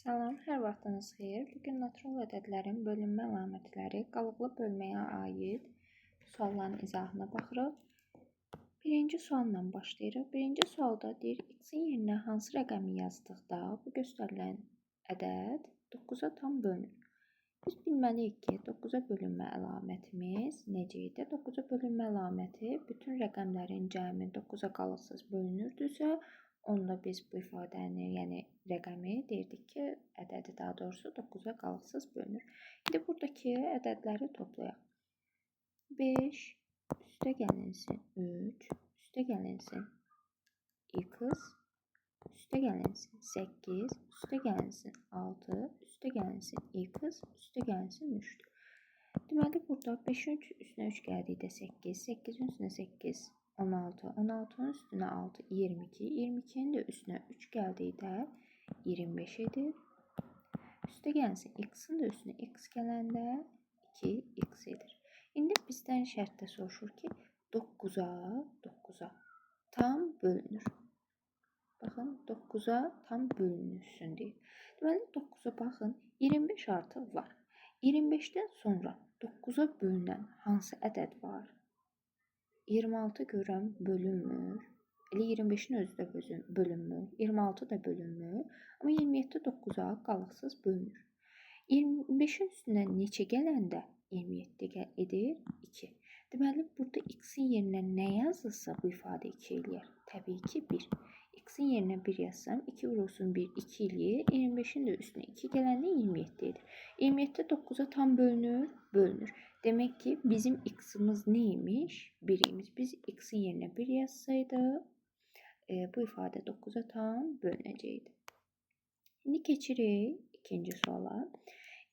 Salam, hər vaxtınız xeyir. Bugün natural ədədlərin bölünmə əlamətləri, qalıqlı bölməyə aid sualların izahına baxırıq. Birinci sualla başlayırıq. Birinci sualda deyir, x-in yerinə hansı rəqəmi yazdıqda bu göstərilən ədəd 9-a tam bölünür. Biz bilməliyik ki, 9-a bölünmə əlamətimiz necə idi? 9-a bölünmə əlaməti bütün rəqəmlərin cəmi 9-a qalıqsız bölünürdüsə, onda biz bu ifadəni, yəni rəqəmi deyirdik ki, ədədi daha doğrusu 9-a qalıqsız bölünür. İndi buradakı ədədləri toplayaq. 5 üstə gəlinsin 3, üstə gəlinsin x, üstə gəlinsin 8, üstə gəlinsin 6, üstə gəlinsin x, üstə gəlinsin 3-dür. Deməli, burada 5-in üstünə 3 gəldikdə 8, 8-in üstünə 8, 16, 16-nın üstünə 6, 22, 22-nin də üstünə 3 gəldikdə 25 edir. Üstə gəlsin, x-in də üstünə x gələndə 2x edir. İndi bizdən şərtdə soruşur ki, 9-a tam bölünür. Baxın, 9-a tam bölünürsün deyir. Deməli, 9-a baxın, 25 artıq var. 25-dən sonra 9-a bölünən hansı ədəd var? 26 görəm bölünmür. Elə 25-in özü də bölünmür. 26 da bölünmür. Amma 27 9-a qalıqsız bölünür. 25-in üstünə neçə gələndə 27 edir? 2. Deməli, burada x-in yerinə nə yazılsa bu ifadə 2 eləyər. Təbii ki, 1. X-in yerinə 1 yazsam, 2 vurulsun 1, 2 eləyir. 25-in də üstünə 2 gələndə 27 edir. 27 9-a tam bölünür? Bölünür. Demək ki, bizim x-imiz neymiş? 1 imiş. Biz x-in yerinə 1 yazsaydıq, bu ifadə 9-a tam bölünəcəkdir. İndi keçirik ikinci suala.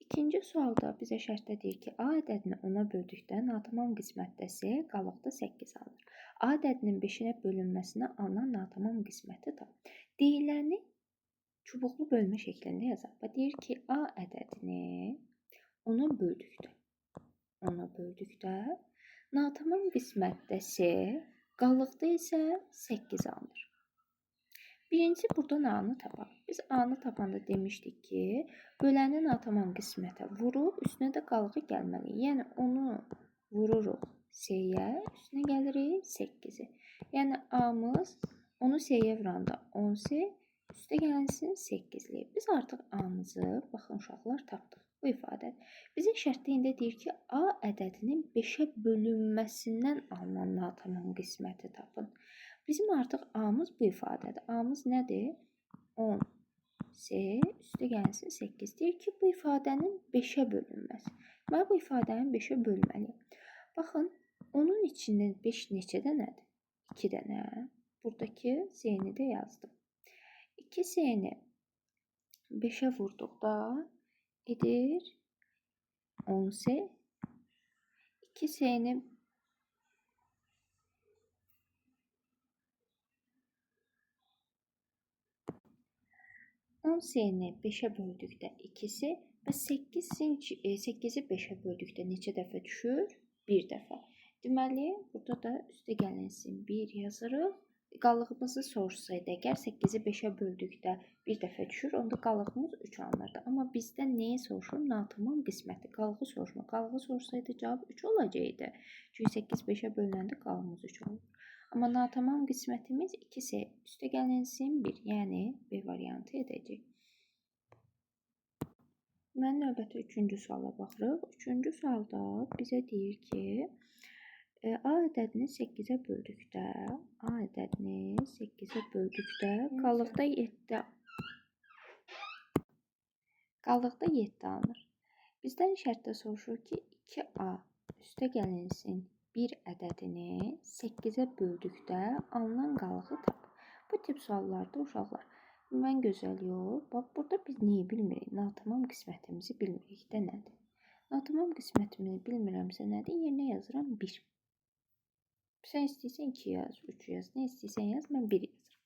İkinci sualda bizə şərtdə deyir ki, A ədədini 10-a böldükdə natamam qismətdəsi qalıqda 8 alınır. A ədədinin 5-ə bölünməsinə alınan natamam qisməti tam. Deyiləni çubuqlu bölmə şəklində yazaq. Deyir ki, A ədədini 10-a böldükdə natamam qismətdəsi qalıqda isə 8 alınır. Birincisi buradan A-nı tapaq. Biz A-nı tapanda demişdik ki, böləni natamam qismətə vurub, üstünə də qalığı gəlməli. Yəni, onu vururuq S-yə, üstünə gəlirik 8-i. Yəni, A-mız onu S-yə vuranda 10S, üstə gəlsin 8-li. Biz artıq A-mızı, baxın uşaqlar, tapdıq. Bu ifadədir. Bizim şərtdə indi deyir ki, A ədədinin 5-ə bölünməsindən alınan natamam qisməti tapın. Bizim artıq A-mız bu ifadədir. A-mız nədir? 10 S üstə gəlsin 8. Deyir ki, bu ifadənin 5-ə bölünməsi. Mən bu ifadəni 5-ə bölməliyim. Baxın, onun içində 5 neçə dənədir? 2 dənə. Buradakı S-ni də yazdım. 2 S-ni 5-ə vurduqda edir 10 S. 2 S-ni 10 S-ni 5-ə böldükdə 2-si və 8-i 5-ə böldükdə neçə dəfə düşür? 1 dəfə. Deməli, burada da üstə gəlinsin 1 yazırıq. Qalığımızı sorsaydı, əgər 8-i 5-ə böldükdə 1 dəfə düşür, onda qalığımız 3 alınırdı. Amma bizdən nəyi soruşur? Natamam qisməti. Qalığı soruşmur. Qalığı sorsaydı cavab 3 olacaqdı. Çünki 8 5-ə bölünəndə qalığımız 3 olur. Amma natamam qismətimiz 2-si üstə gəlinsin 1. Yəni, B variantı edəcək. Mən növbəti 3-cü suala baxırıq. 3-cü sualda bizə deyir ki, A ədədini 8-ə böldükdə, qalıqda 7 alınır. Bizdən şərtdə soruşur ki, 2A üstə gəlinsin 1 ədədini 8-ə böldükdə alınan qalığı tap. Bu tip suallarda uşaqlar, mən gözəl yox. Bax, burada biz neyi bilmirik? Natamam qismətimizi bilmirik də nədir? Natamam qismətimi bilmirəmsə nədir? Yerinə yazıram 1. Sən istəyirsən 2 yaz, 3 yaz, nə istəyirsən yaz, mən 1 yazıram.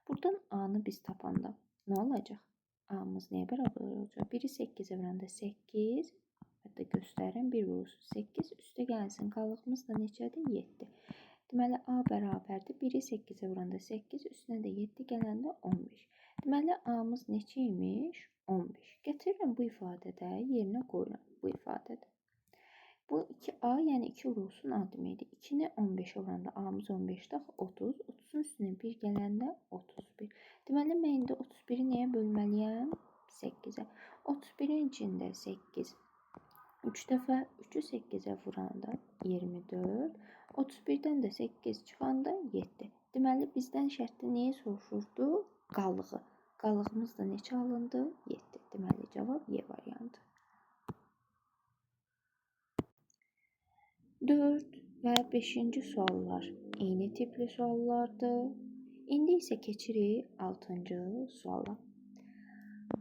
Buradan A-nı biz tapanda nə olacaq? A-mız nəyə bərabər olacaq? 1-i 8-ə vuranda 8, hətta göstərirəm, 1 vurulsun 8, üstə gəlsin, qalığımız da neçədir? 7. Deməli, A bərabərdir, 1-i 8-ə vuranda 8, üstünə də 7 gələndə 15. Deməli, A-mız neçə imiş? 15. Gətirirəm bu ifadədə, yerinə qoyuram bu ifadədə. Bu 2A, yəni 2 vurulsun A deməkdir. 2-ni 15-ə vuranda A-mız 15-də 30. 30-un üstünə 1 gələndə 31. Deməli, mən indi 31-i nəyə bölməliyəm? 8-ə. 31-in içində 8. 3 dəfə 3-ü 8-ə vuranda 24. 31-dən də 8 çıxanda 7. Deməli, bizdən şərtdə nəyi soruşurdu? Qalığı. Qalığımız da neçə alındı? 7. Deməli, cavab Y variantı. 4 və 5-ci suallar eyni tipli suallardır. İndi isə keçirik 6-cı suala.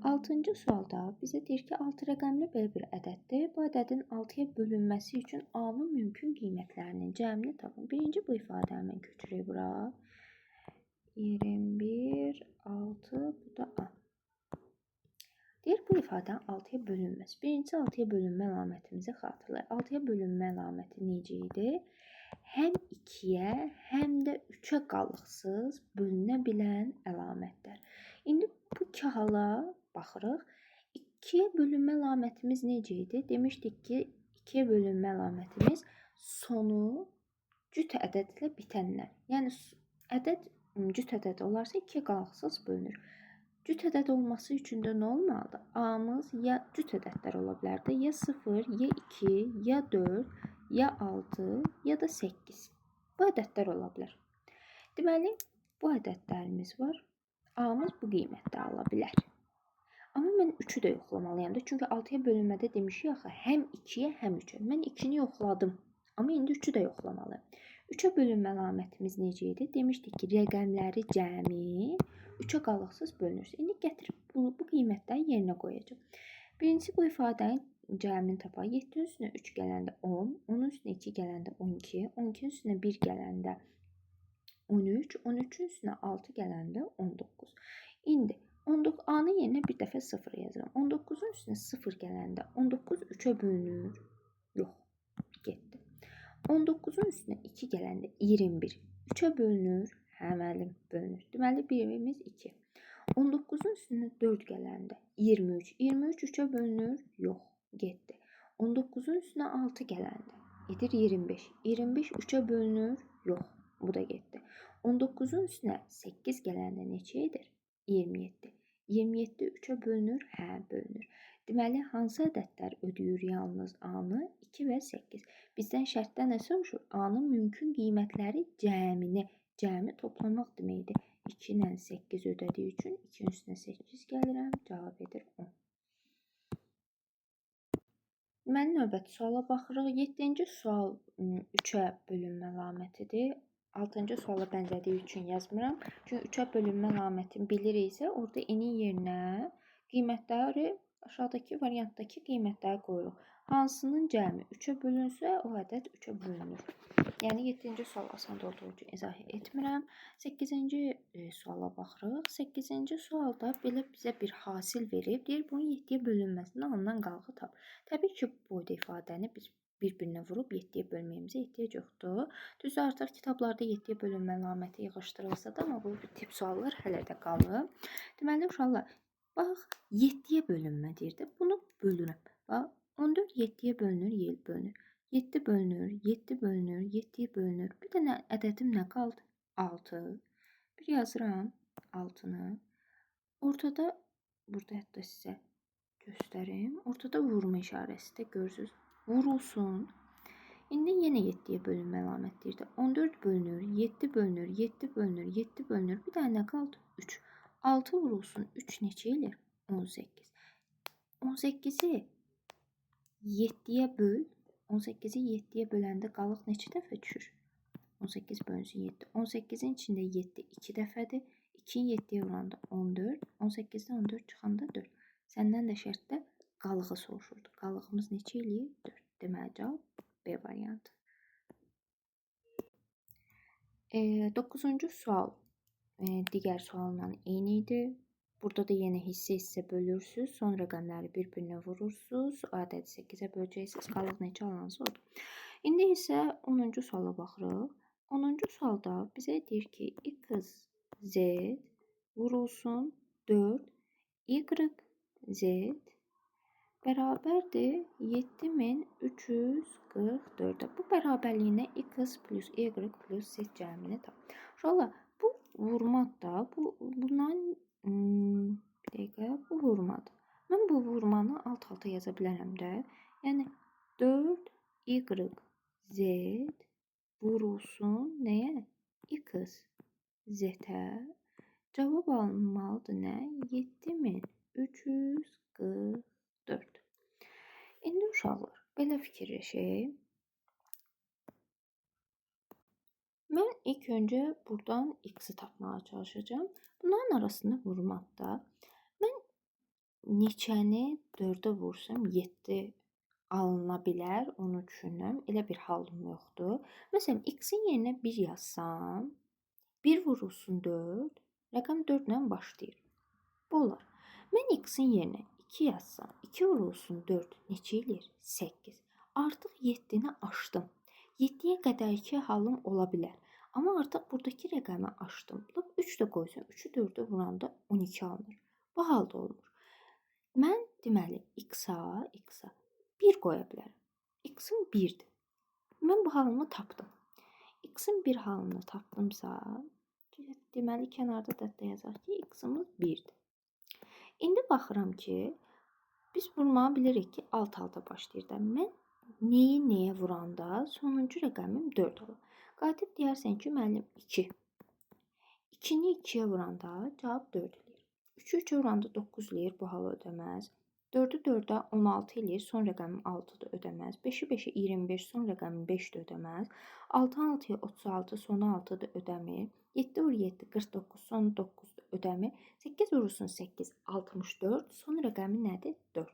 6-cı sualda bizə deyir ki, 6 rəqəmli belə bir ədəddir. Bu ədədin 6-ya bölünməsi üçün A-nın mümkün qiymətlərinin cəmini tapın. Birinci bu ifadəni mən köçürək bura. 21, 6, bu da A. Deyir, bu ifadənin 6-ya bölünməsi. Birincisi 6-ya bölünmə əlamətimizi xatırlayaq. 6-ya bölünmə əlaməti necə idi? Həm 2-yə, həm də 3-ə qalıqsız bölünə bilən əlamətlər. İndi bu iki hala baxırıq. 2-yə bölünmə əlamətimiz necə idi? Demişdik ki, 2-yə bölünmə əlamətimiz sonu cüt ədədlə bitənlər. Yəni, ədəd cüt ədəd olarsa 2-yə qalıqsız bölünür. Cüt ədəd olması üçün də nə olmalıdır? A-mız ya cüt ədədlər ola bilərdi, ya 0, ya 2, ya 4, ya 6, ya da 8. Bu ədədlər ola bilər. Deməli, bu ədədlərimiz var. A-mız bu qiymətdə ala bilər. Amma mən 3-ü də yoxlamalıyam da. Çünki 6-ya bölünmədə demişik axı, həm 2-yə, həm 3-ə. Mən 2-ni yoxladım. Amma indi 3-ü də yoxlamalıyam. 3-ə bölünmə əlamətimiz necə idi? Demişdik ki, rəqəmləri cəmi 3-ə qalıqsız bölünür. İndi gətirib bu qiymətləri yerinə qoyacağım. Birincisi bu ifadənin cəmini tapaq. 7-nin üstünə 3 gələndə 10, 10-un üstünə 2 gələndə 12, 12-nin üstünə 1 gələndə 13, 13-ün üstünə 6 gələndə 19. İndi A-nın yerinə bir dəfə 0 yazıram. 19-un üstünə 0 gələndə 19 3-ə bölünür. Yox, getdi. 19-un üstünə 2 gələndə 21 3-ə bölünür. Həməlim bölünür. Deməli, birimiz 2. 19-un üstünə 4 gələndə 23. 23 3-ə bölünür. Yox, getdi. 19-un üstünə 6 gələndə edir 25. 25 3-ə bölünür. Yox, bu da getdi. 19-un üstünə 8 gələndə neçə edir? 27. 27 3-ə bölünür. Hə, bölünür. Deməli, hansı ədədlər ödəyir yalnız A-nı? 2 və 8. Bizdən şərtdə nə soruşur? A-nın mümkün qiymətləri cəmini. Cəmi toplamaq deməkdir. 2 ilə 8 ödədiyi üçün 2-nin üstünə 8 gəlirəm. Cavab edir 10. Deməli, növbəti suala baxırıq. 7-ci sual 3-ə bölünmə əlamətidir. 6-cı suala bənzədiyi üçün yazmıram. Çünki 3-ə bölünmə əlamətini biliriksə, orada n-in yerinə qiymətləri aşağıdakı variantdakı qiymətləri qoyuruq. Hansının cəmi 3-ə bölünsə, o ədəd 3-ə bölünür. Yəni 7-ci sual asan olduğu üçün izah etmirəm. 8-ci suala baxırıq. 8-ci sualda belə bizə bir hasil verib. Deyir, bunun 7-yə bölünməsində alınan qalığı tap. Təbii ki, bu ifadəni biz bir-birinə vurub 7-yə bölməyimizə ehtiyac yoxdur. Düzdür, artıq kitablarda 7-yə bölünmə əlaməti yığışdırılsa da, amma bu tip suallar hələ də qalır. Deməli, uşaqlar, bax, 7-yə bölünmə deyir də, bunu bölürəm. Bax, 14 7-yə bölünür, 7 bölünür. 7 bölünür, 7 bölünür, 7-yə bölünür. Bir dənə ədədim nə qaldı? 6. Bir yazıram 6-nı. Ortada, burada hətta sizə göstərim. Ortada vurma işarəsi də görürsünüz. Vurulsun. İndi yenə 7-yə bölünmə əlamətdir. 14 bölünür, 7 bölünür, 7 bölünür, 7 bölünür. Bir dənə nə qaldı? 3. 6 vurulsun. 3 neçə eləyir? 18. 18-i 7-yə böl. 18-i 7-yə böləndə qalıq neçə dəfə düşür? 18 bölünsün 7. 18-in içində 7 2 dəfədir. 2-yi 7-yə vuranda 14. 18-dən 14 çıxanda 4. Səndən də şərtdə qalığı soruşurdu. Qalığımız neçə eləyir? 4. Deməli, cavab B variantı. 9-cu sual digər sualla eyni idi. Burada da yenə hissə bölürsünüz. Son rəqəmləri bir-birinə vurursunuz. O ədədi 8-ə böləcəksiniz. Qalıq neçə alansa odur. İndi isə 10-cu suala baxırıq. 10-cu sualda bizə deyir ki, x, z vurulsun 4 y z bərabərdir 7344. Bu bərabərliyinə x plus y plus z cəmini tap. Uşaqlar, bu vurmadır da, bundan bir dəqiqə, bu vurmadır. Mən bu vurmanı alt-alta yaza bilərəm də. Yəni 4y z vurulsun nəyə? X z-ə. Cavab alınmalıdır nə? 7344. İndi uşaqlar, belə fikirləşək. Mən ilk öncə buradan x-i tapmağa çalışacağım. Bunların arasında vurmaqda mən neçəni 4-ə vursam 7 alına bilər, onu düşünürəm. Elə bir halım yoxdur. Məsələn, x-in yerinə 1 yazsam, 1 vurulsun 4, rəqəm 4 ilə başlayır. Bu olar. Mən x-in yerinə 2 yazsam, 2 vurulsun 4 neçə eləyir? 8. Artıq 7-ni aşdım. 7-yə qədərki halım ola bilər. Amma artıq buradakı rəqəmi aşdım. 3 də qoysam, 3-ü 4-ə vuranda 12 alınır. Bu halda olmur. Mən deməli x-a 1 qoya bilərəm. X-im 1-dir. Mən bu halımı tapdım. X-in 1 halını tapdımsa, deməli kənarda da yazaq ki, x-imiz 1-dir. İndi baxıram ki, biz vurmağı bilirik ki, alt-alta başlayır da. Mən nəyə vuranda sonuncu rəqəmim 4 olur. Qayıdıb deyərsən ki, müəllim 2. 2-ni 2-yə vuranda cavab 4 eləyir. 3-ü 3-ə vuranda 9 eləyir, bu halı ödəməz. 4-ü 4-ə 16 eləyir, son rəqəmim 6-dır, ödəməz. 5-i 5-ə 25, son rəqəmim 5-dir, ödəməz. 6-ı 6-ya 36, sonu 6-dır, ödəmir. 7 vur 7, 49, sonu 9-dur, ödəmir. 8 vurursun 8, 64, son rəqəmi nədir? 4.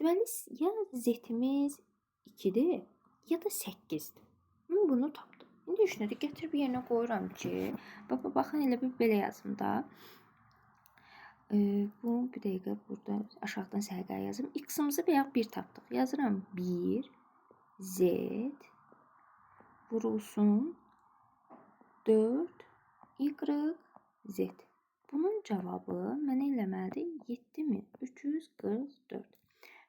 Deməli, ya z-imiz 2-dir, ya da 8-dir. Mən bunu tapdım. İndi düşünədə gətirib yerinə qoyuram ki, baxın elə bir belə yazım da. Bu bir dəqiqə burada aşağıdan səhqaya yazım. X-imizi bayaq 1 tapdıq. Yazıram 1 z vurulsun 4 y z. Bunun cavabı mənə eləməlidir 7344.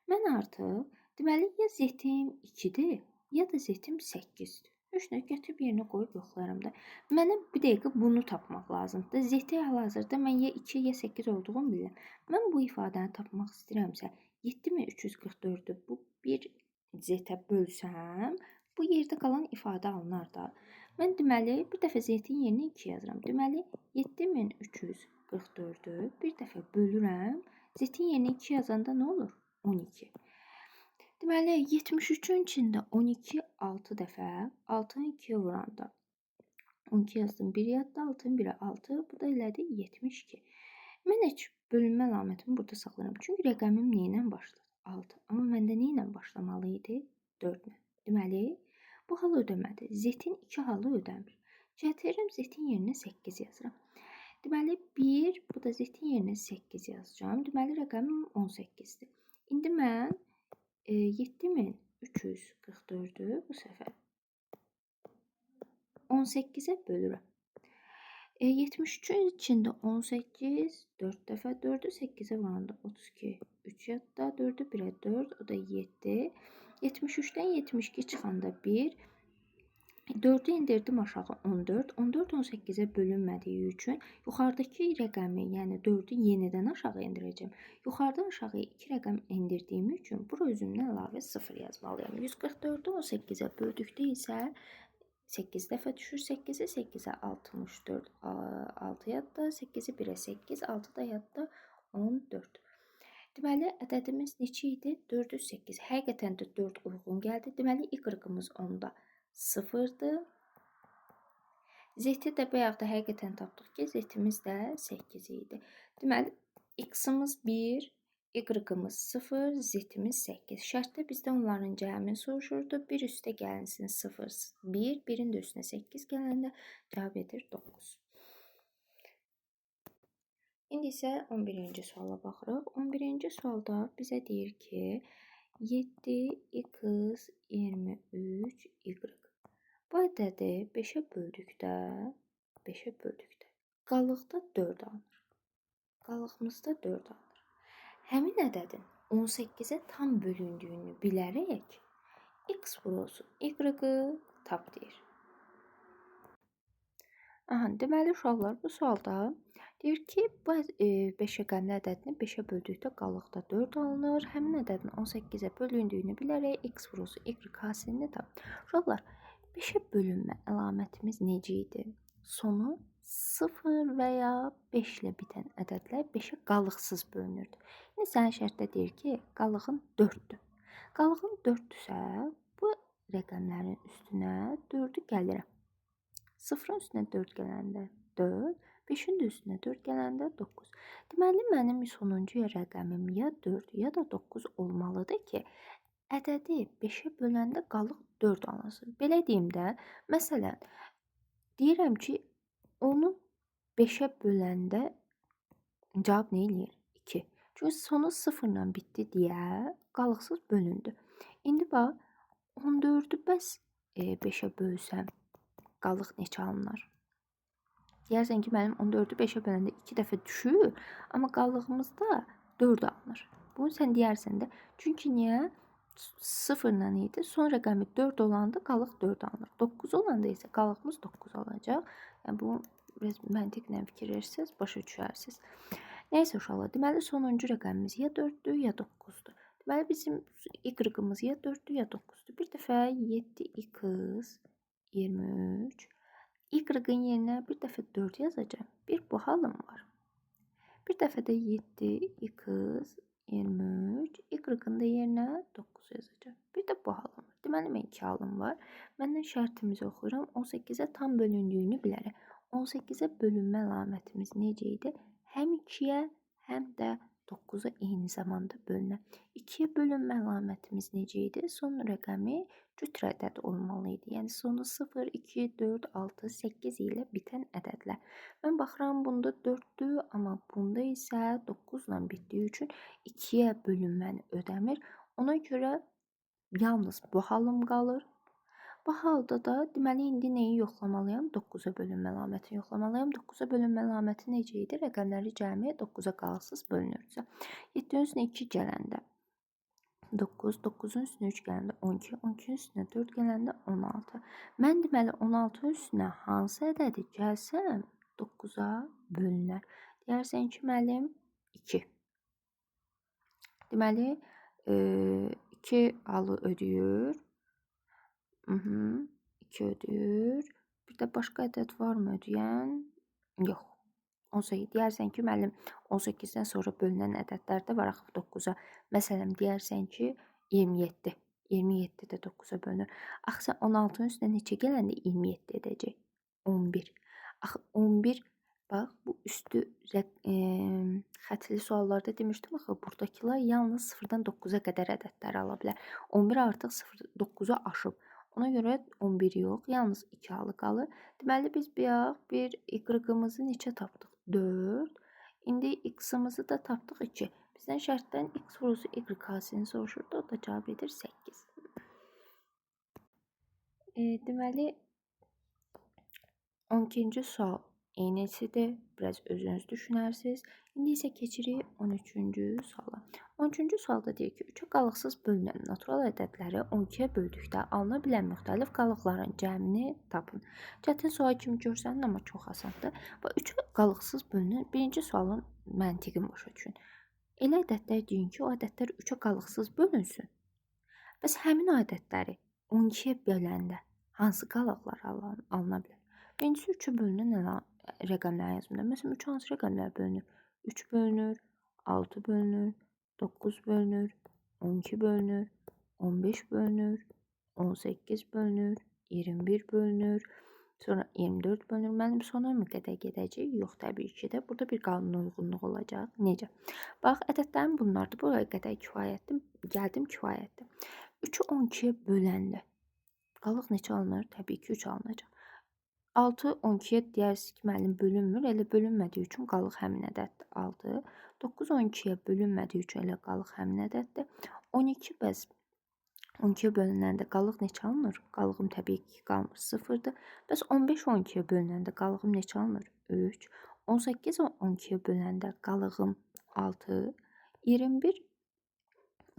Mən artıq deməli ya z-im 2-dir, ya da z-im 8-dir. Üçünü gətirib yerinə qoyub yoxlayaram da. Mənə bir dəqiqə bunu tapmaq lazımdır. Z-i hal-hazırda mən ya 2 ya 8 olduğunu bilirəm. Mən bu ifadəni tapmaq istəyirəmsə 7344-ü bu bir z-ə bölsəm, bu yerdə qalan ifadə alınar da. Mən deməli bir dəfə z-in yerinə 2 yazıram. Deməli 7344-ü bir dəfə bölürəm. Z-in yerinə 2 yazanda nə olur? 12. Deməli 73-ün içində 12 6 dəfə, 6-nı 2-yə vuranda 12 yazdım, 1 yadda, 6-nın 1-ə 6, bu da elədi 72. Mən heç bölünmə əlamətini burada saxlayıram. Çünki rəqəmim nə ilə başladı? 6. Amma məndə nə ilə başlamalı idi? 4 ilə. Deməli, bu hal ödəmədi. Z-in 2 halı ödəmir. Gətirirəm Z-in yerinə 8 yazıram. Deməli 1, bu da Z-in yerinə 8 yazacağam. Deməli rəqəmim 18-dir. İndi mən 7344-ü bu səfər 18-ə bölürəm. 73-ün içində 18 4 dəfə, 4-ü 8-ə vuranda 32, 3 yadda, 4-ü 1-ə 4, o da 7. 73-dən 72 çıxanda 1, 4-ü indirdim aşağı 14. 14 18-ə bölünmədiyi üçün yuxarıdakı rəqəmi, yəni 4-ü yenidən aşağı indirəcəm. Yuxarıdan aşağıya 2 rəqəm indirdiyim üçün bura özümdən əlavə 0 yazmalıyam. 144-ü 18-ə böldükdə isə 8 dəfə düşür. 8-i 8-ə 64, 6 yadda, 8-i 1-ə 8, 6 da yadda 14. Deməli, ədədimiz neçə idi? 408. Həqiqətən də 4 uyğun gəldi. Deməli, y-ımız onda 0-dır. Z-i də bayaq da həqiqətən tapdıq ki, z-imiz də 8 idi. Deməli, x-ımız 1, y-ımız 0, z-imiz 8. Şərtdə bizdə onların cəmini soruşurdu. 1 üstə gəlinsin 0, 1, 1-in də üstünə 8 gələndə cavab edir 9. İndi isə 11-ci suala baxırıq. 11-ci sualda bizə deyir ki, 7x23y. Bu ədədi 5-ə böldükdə qalıqda 4 alınır. qalığımızda 4 alınır. Həmin ədədin 18-ə tam bölündüyünü bilərək x vurulsun y-ı tap deyir. Deməli uşaqlar, bu sualda deyir ki, bu 5 rəqəmli ədədini 5-ə böldükdə qalıqda 4 alınır. Həmin ədədin 18-ə bölündüyünü bilərək x vurulsun y hasilini tap. Uşaqlar, 5-ə bölünmə əlamətimiz necə idi? Sonu 0 və ya 5 ilə bitən ədədlər 5-ə qalıqsız bölünürdü. İndi sənin şərtdə deyir ki, qalığın 4-dür. Qalığın 4-dürsə, bu rəqəmlərin üstünə 4-ü gəlirəm. 0-ın üstünə 4 gələndə 4, 5-in də üstünə 4 gələndə 9. Deməli, mənim sonuncu rəqəmim ya 4 ya da 9 olmalıdır ki, ədədi 5-ə böləndə qalıq 4 alınsın. Belə deyim də, məsələn, deyirəm ki, onu 5-ə böləndə cavab nə eləyir? 2. Çünki sonu 0 ilə bitdi deyə qalıqsız bölündü. İndi bax, 14-ü bəs 5-ə bölsəm, qalıq neçə alınır? Deyərsən ki, mənim 14-ü 5-ə böləndə 2 dəfə düşür, amma qalığımızda 4 alınır. Bunu sən deyərsən də, çünki niyə? 0 ilə idi, son rəqəmi 4 olanda qalıq 4 alınır. 9 olanda isə qalığımız 9 olacaq. Yəni, bu biraz məntiqlə fikir verirsiniz, başa düşərsiniz. Nəysə uşaqlar, deməli sonuncu rəqəmimiz ya 4-dür, ya 9-dur. Deməli bizim y-ımız ya 4-dür, ya 9-dur. Bir dəfə 7x 23. Y-ın yerinə bir dəfə 4 yazacağım. Bir bu halım var. Bir dəfə də 7x 23. Y-ın da yerinə 9 yazacağım. Bir də bu halım var. Deməli, mən 2 halım var. Məndən şərtimizi oxuyuram. 18-ə tam bölündüyünü bilərək. 18-ə bölünmə əlamətimiz necə idi? Həm 2-yə, həm də 9-a eyni zamanda bölünə. 2-yə bölünmə əlamətimiz necə idi? Son rəqəmi cüt ədəd olmalı idi. Yəni sonu 0, 2, 4, 6, 8 ilə bitən ədədlər. Mən baxıram, bunda 4-dür, amma bunda isə 9 ilə bitdiyi üçün 2-yə bölünməni ödəmir. Ona görə yalnız bu halım qalır. Bu halda da deməli indi nəyi yoxlamalıyam? 9-a bölünmə əlamətini yoxlamalıyam. 9-a bölünmə əlaməti necə idi? Rəqəmləri cəmi 9-a qalıqsız bölünürsə. 7-nin üstünə 2 gələndə 9, 9-un üstünə 3 gələndə 12, 12-nin üstünə 4 gələndə 16. Mən deməli 16-ın üstünə hansı ədədi gəlsəm 9-a bölünər. Deyərsən ki, müəllim 2. Deməli 2 halı ödəyir. 2 ödəyir. Bir də başqa ədəd varmı ödəyən? Yox. 18. Deyərsən ki, müəllim 18-dən sonra bölünən ədədlər də var axı 9-a. Məsələn, deyərsən ki, 27. 27 də 9-a bölünür. Axı sən 16-nın üstünə neçə gələndə 27 edəcək? 11. Axı 11, bax, bu üstü xətli suallarda demişdim axı, buradakılar yalnız 0-dan 9-a qədər ədədlər ala bilər. 11 artıq 9-u aşıb. Ona görə 11 yox, yalnız 2 halı qalır. Deməli, biz bir y-ımızı neçə tapdıq? 4. İndi x-ımızı da tapdıq 2. Bizdən şərtdən x vurulsun y hasilini soruşurdu. O da cavab edir 8. Deməli, 12-ci sual eynisidir. Biraz özünüz düşünərsiniz. İndi isə keçirik 13-cü suala. 13-cü sualda deyir ki, 3-ə qalıqsız bölünən natural ədədləri 12-yə böldükdə alına bilən müxtəlif qalıqların cəmini tapın. Çətin sual kimi görsənin, amma çox asandır. Və 3-ə qalıqsız bölünən birinci sualın məntiqini başa düşün. Elə ədədlər deyin ki, o ədədlər 3-ə qalıqsız bölünsün. Bəs həmin o ədədləri 12-yə böləndə hansı qalıqlar alına bilər? Birincisi 3-ə bölünən rəqəmlər yazımında. Məsələn, 3 hansı rəqəmlər bölünür? 3 bölünür, 6 bölünür, 9 bölünür, 12 bölünür, 15 bölünür, 18 bölünür, 21 bölünür, sonra 24 bölünür. Mənim sona mı qədər gedəcək? Yox, təbii ki də. Burada bir qanuna uyğunluq olacaq. Necə? Bax, ədədlərim bunlardır. Buraya qədər kifayətdir. Gəldim kifayətdir. 3-ü 12-yə böləndə qalıq neçə alınır? Təbii ki, 3 alınacaq. 6 12-yə deyərsiniz ki, müəllim bölünmür. Elə bölünmədiyi üçün qalıq həmin ədəddir 6. 9 12-yə bölünmədiyi üçün elə qalıq həmin ədəddir. 12 bəs 12-yə bölünəndə qalıq neçə alınır? Qalığım təbii ki qalmır 0-dır. Bəs 15 12-yə bölünəndə qalığım neçə alınır? 3. 18 12-yə böləndə qalığım 6, 21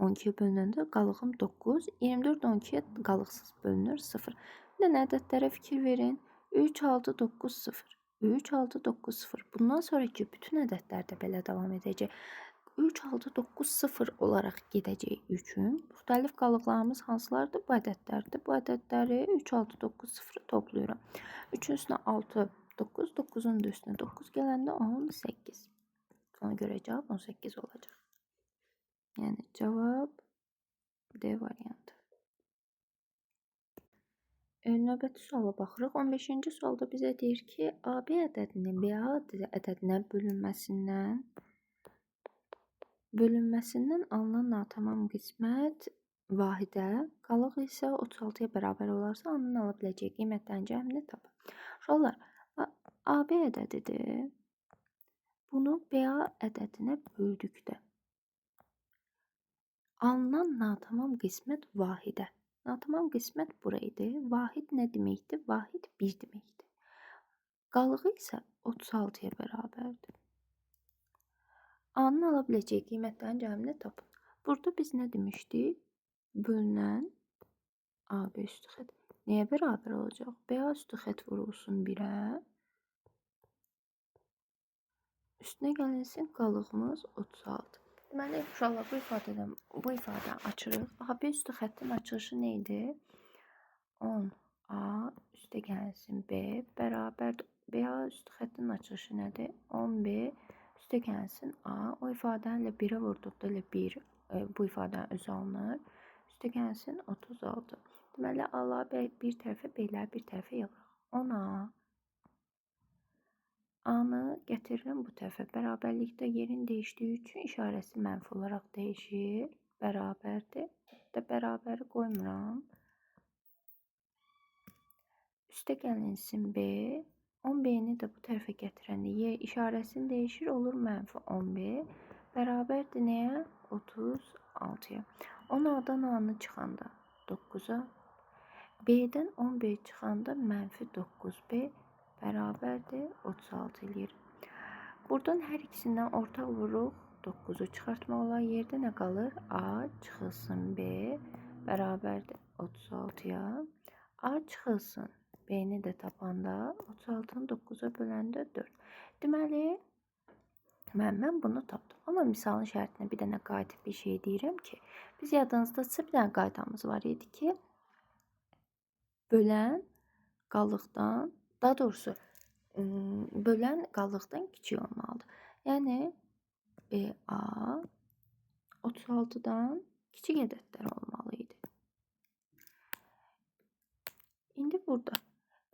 12-yə bölünəndə qalığım 9, 24 12-yə qalıqsız bölünür 0. Bir də ədədlərə fikir verin. 3, 6, 9, 0. 3, 6, 9, 0. Bundan sonraki bütün ədədlər də belə davam edəcək. 3, 6, 9, 0 olaraq gedəcək üçün müxtəlif qalıqlarımız hansılardır? Bu ədədlərdir. Bu ədədləri 3, 6, 9, 0 toplayıram. 3-ün üstünə 6, 9, 9-un da üstünə 9 gələndə 18. Ona görə cavab 18 olacaq. Yəni cavab D variantı. Növbəti suala baxırıq. 15-ci sualda bizə deyir ki, AB ədədinin BA ədədinə bölünməsindən alınan natamam qismət vahidə, qalıq isə 36-ya bərabər olarsa, onun ala biləcəyi qiymətlərin cəmini tapın. Uşaqlar, AB ədədidir. Bunu BA ədədinə böldükdə alınan natamam qismət vahidə. Natamam qismət buraydı. Vahid nə deməkdir? Vahid 1 deməkdir. Qalığı isə 36-ya bərabərdir. A-nın ala biləcəyi qiymətlərin cəmini tapın. Burada biz nə demişdik? Bölünən AB üstü xət nəyə bərabər olacaq? BA üstü xət vurulsun 1-ə. Üstünə gəlinsin qalığımız 36. Deməli, uşaqlar bu ifadə açırıq. AB üstü xəttin açılışı nə idi? 10A üstə gəlsin B bərabərdir. BA üstü xəttin açılışı nədir? 10B üstə gəlsin A. O ifadəni 1-ə vurduqda 1 bu ifadənin özü alınır. Üstə gəlsin 36. Deməli, A bir tərəfə, B'lər bir tərəfə yazırıq. 10A A-nı gətiririm bu tərəfə. Bərabərlikdə yerin değişdiyi üçün işarəsi mənfi olaraq dəyişir. Bərabərdir. Də bərabəri qoymuram. Üstə gəlinsin B. 10B-ni də bu tərəfə gətirəndə yer işarəsini dəyişir. Olur mənfi 10B. Bərabərdir nəyə? 36-ya. 10A-dan A-nı çıxanda 9-a. B-dən 10B çıxanda mənfi 9B. Bərabərdir 36 eləyir. Buradan hər ikisindən ortaq vuruq 9-u çıxartmaq olar. Yerdə nə qalır? A çıxılsın B bərabərdir 36-ya. A çıxılsın B-ni də tapanda 36-nı 9-a böləndə 4. Deməli, mən bunu tapdım. Amma misalın şərtinə bir dənə qayıdıb bir şey deyirəm ki, biz yadınızdadsa bir dənə qaydamız var idi ki, bölən qalıqdan, daha doğrusu bölən qalıqdan kiçik olmalıdır. Yəni BA 36-dan kiçik ədədlər olmalı idi. İndi burada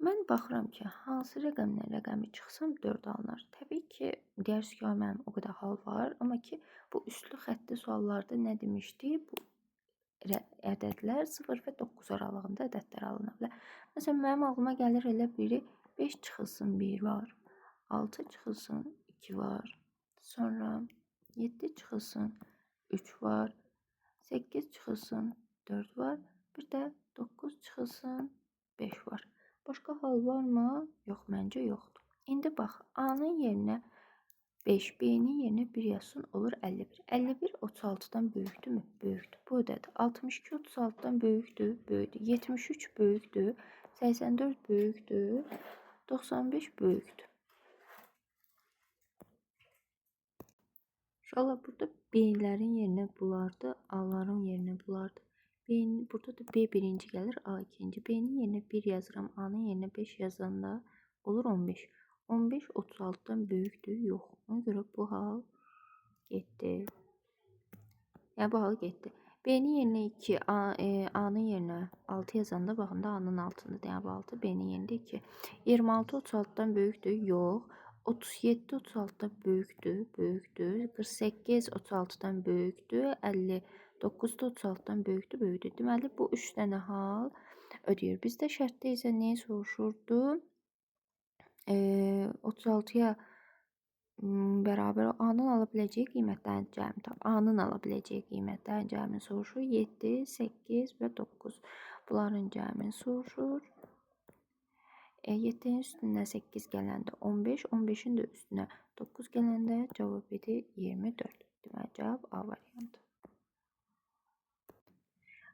mən baxıram ki, hansı rəqəmdən rəqəmi çıxsam 4 alınır. Təbii ki, dərs görməm o qədər hal var. Amma ki, bu üslü xəttli suallarda nə demişdi? Bu ədədlər 0 və 9 aralığında ədədlər alına bilər. Məsələn, mənim ağlıma gəlir elə biri 5 çıxılsın 1 var. 6 çıxılsın 2 var. Sonra 7 çıxılsın 3 var. 8 çıxılsın 4 var. Bir də 9 çıxılsın 5 var. Başqa hal varmı? Yox, məncə yoxdur. İndi bax, A-nın yerinə 5, B-nin yerinə 1 yazsın, olur 51. 51 36-dan böyükdürmü? Böyükdür. Bu ödədir. 62 36-dan böyükdür? Böyükdür. 73 böyükdür. 84 böyükdür. 95 böyükdür. İnşallah burada B-lərin yerinə bulardı, A-ların yerinə bulardı. Burada da B birinci gəlir, A ikinci. B-nin yerinə 1 yazıram, A-nın yerinə 5 yazanda olur 15. 15 36-dan böyükdür? Yox. Ona görə bu hal getdi. Yəni bu hal getdi. B-nin yerinə 2, A-nın yerinə 6 yazanda baxın da A-nın altındadır. Yəni bu 6, B-nin yerində 2. 26 36-dan böyükdür? Yox. 37 36-dan böyükdür? Böyükdür. 48 36-dan böyükdür? 59 da 36-dan böyükdür? Böyükdür. Deməli, bu 3 dənə hal ödəyir. Bizdə şərtdə isə neyi soruşurdu? 36-ya bərabər A-nın ala biləcəyi qiymətlərin cəmi tap. A-nın ala biləcəyi qiymətlərin cəmini soruşur. 7, 8 və 9. Bunların cəmini soruşur. 7'nin üstündən 8 gələndə 15, 15'in də üstünə 9 gələndə cavab edir 24. Deməli, cavab A variantı.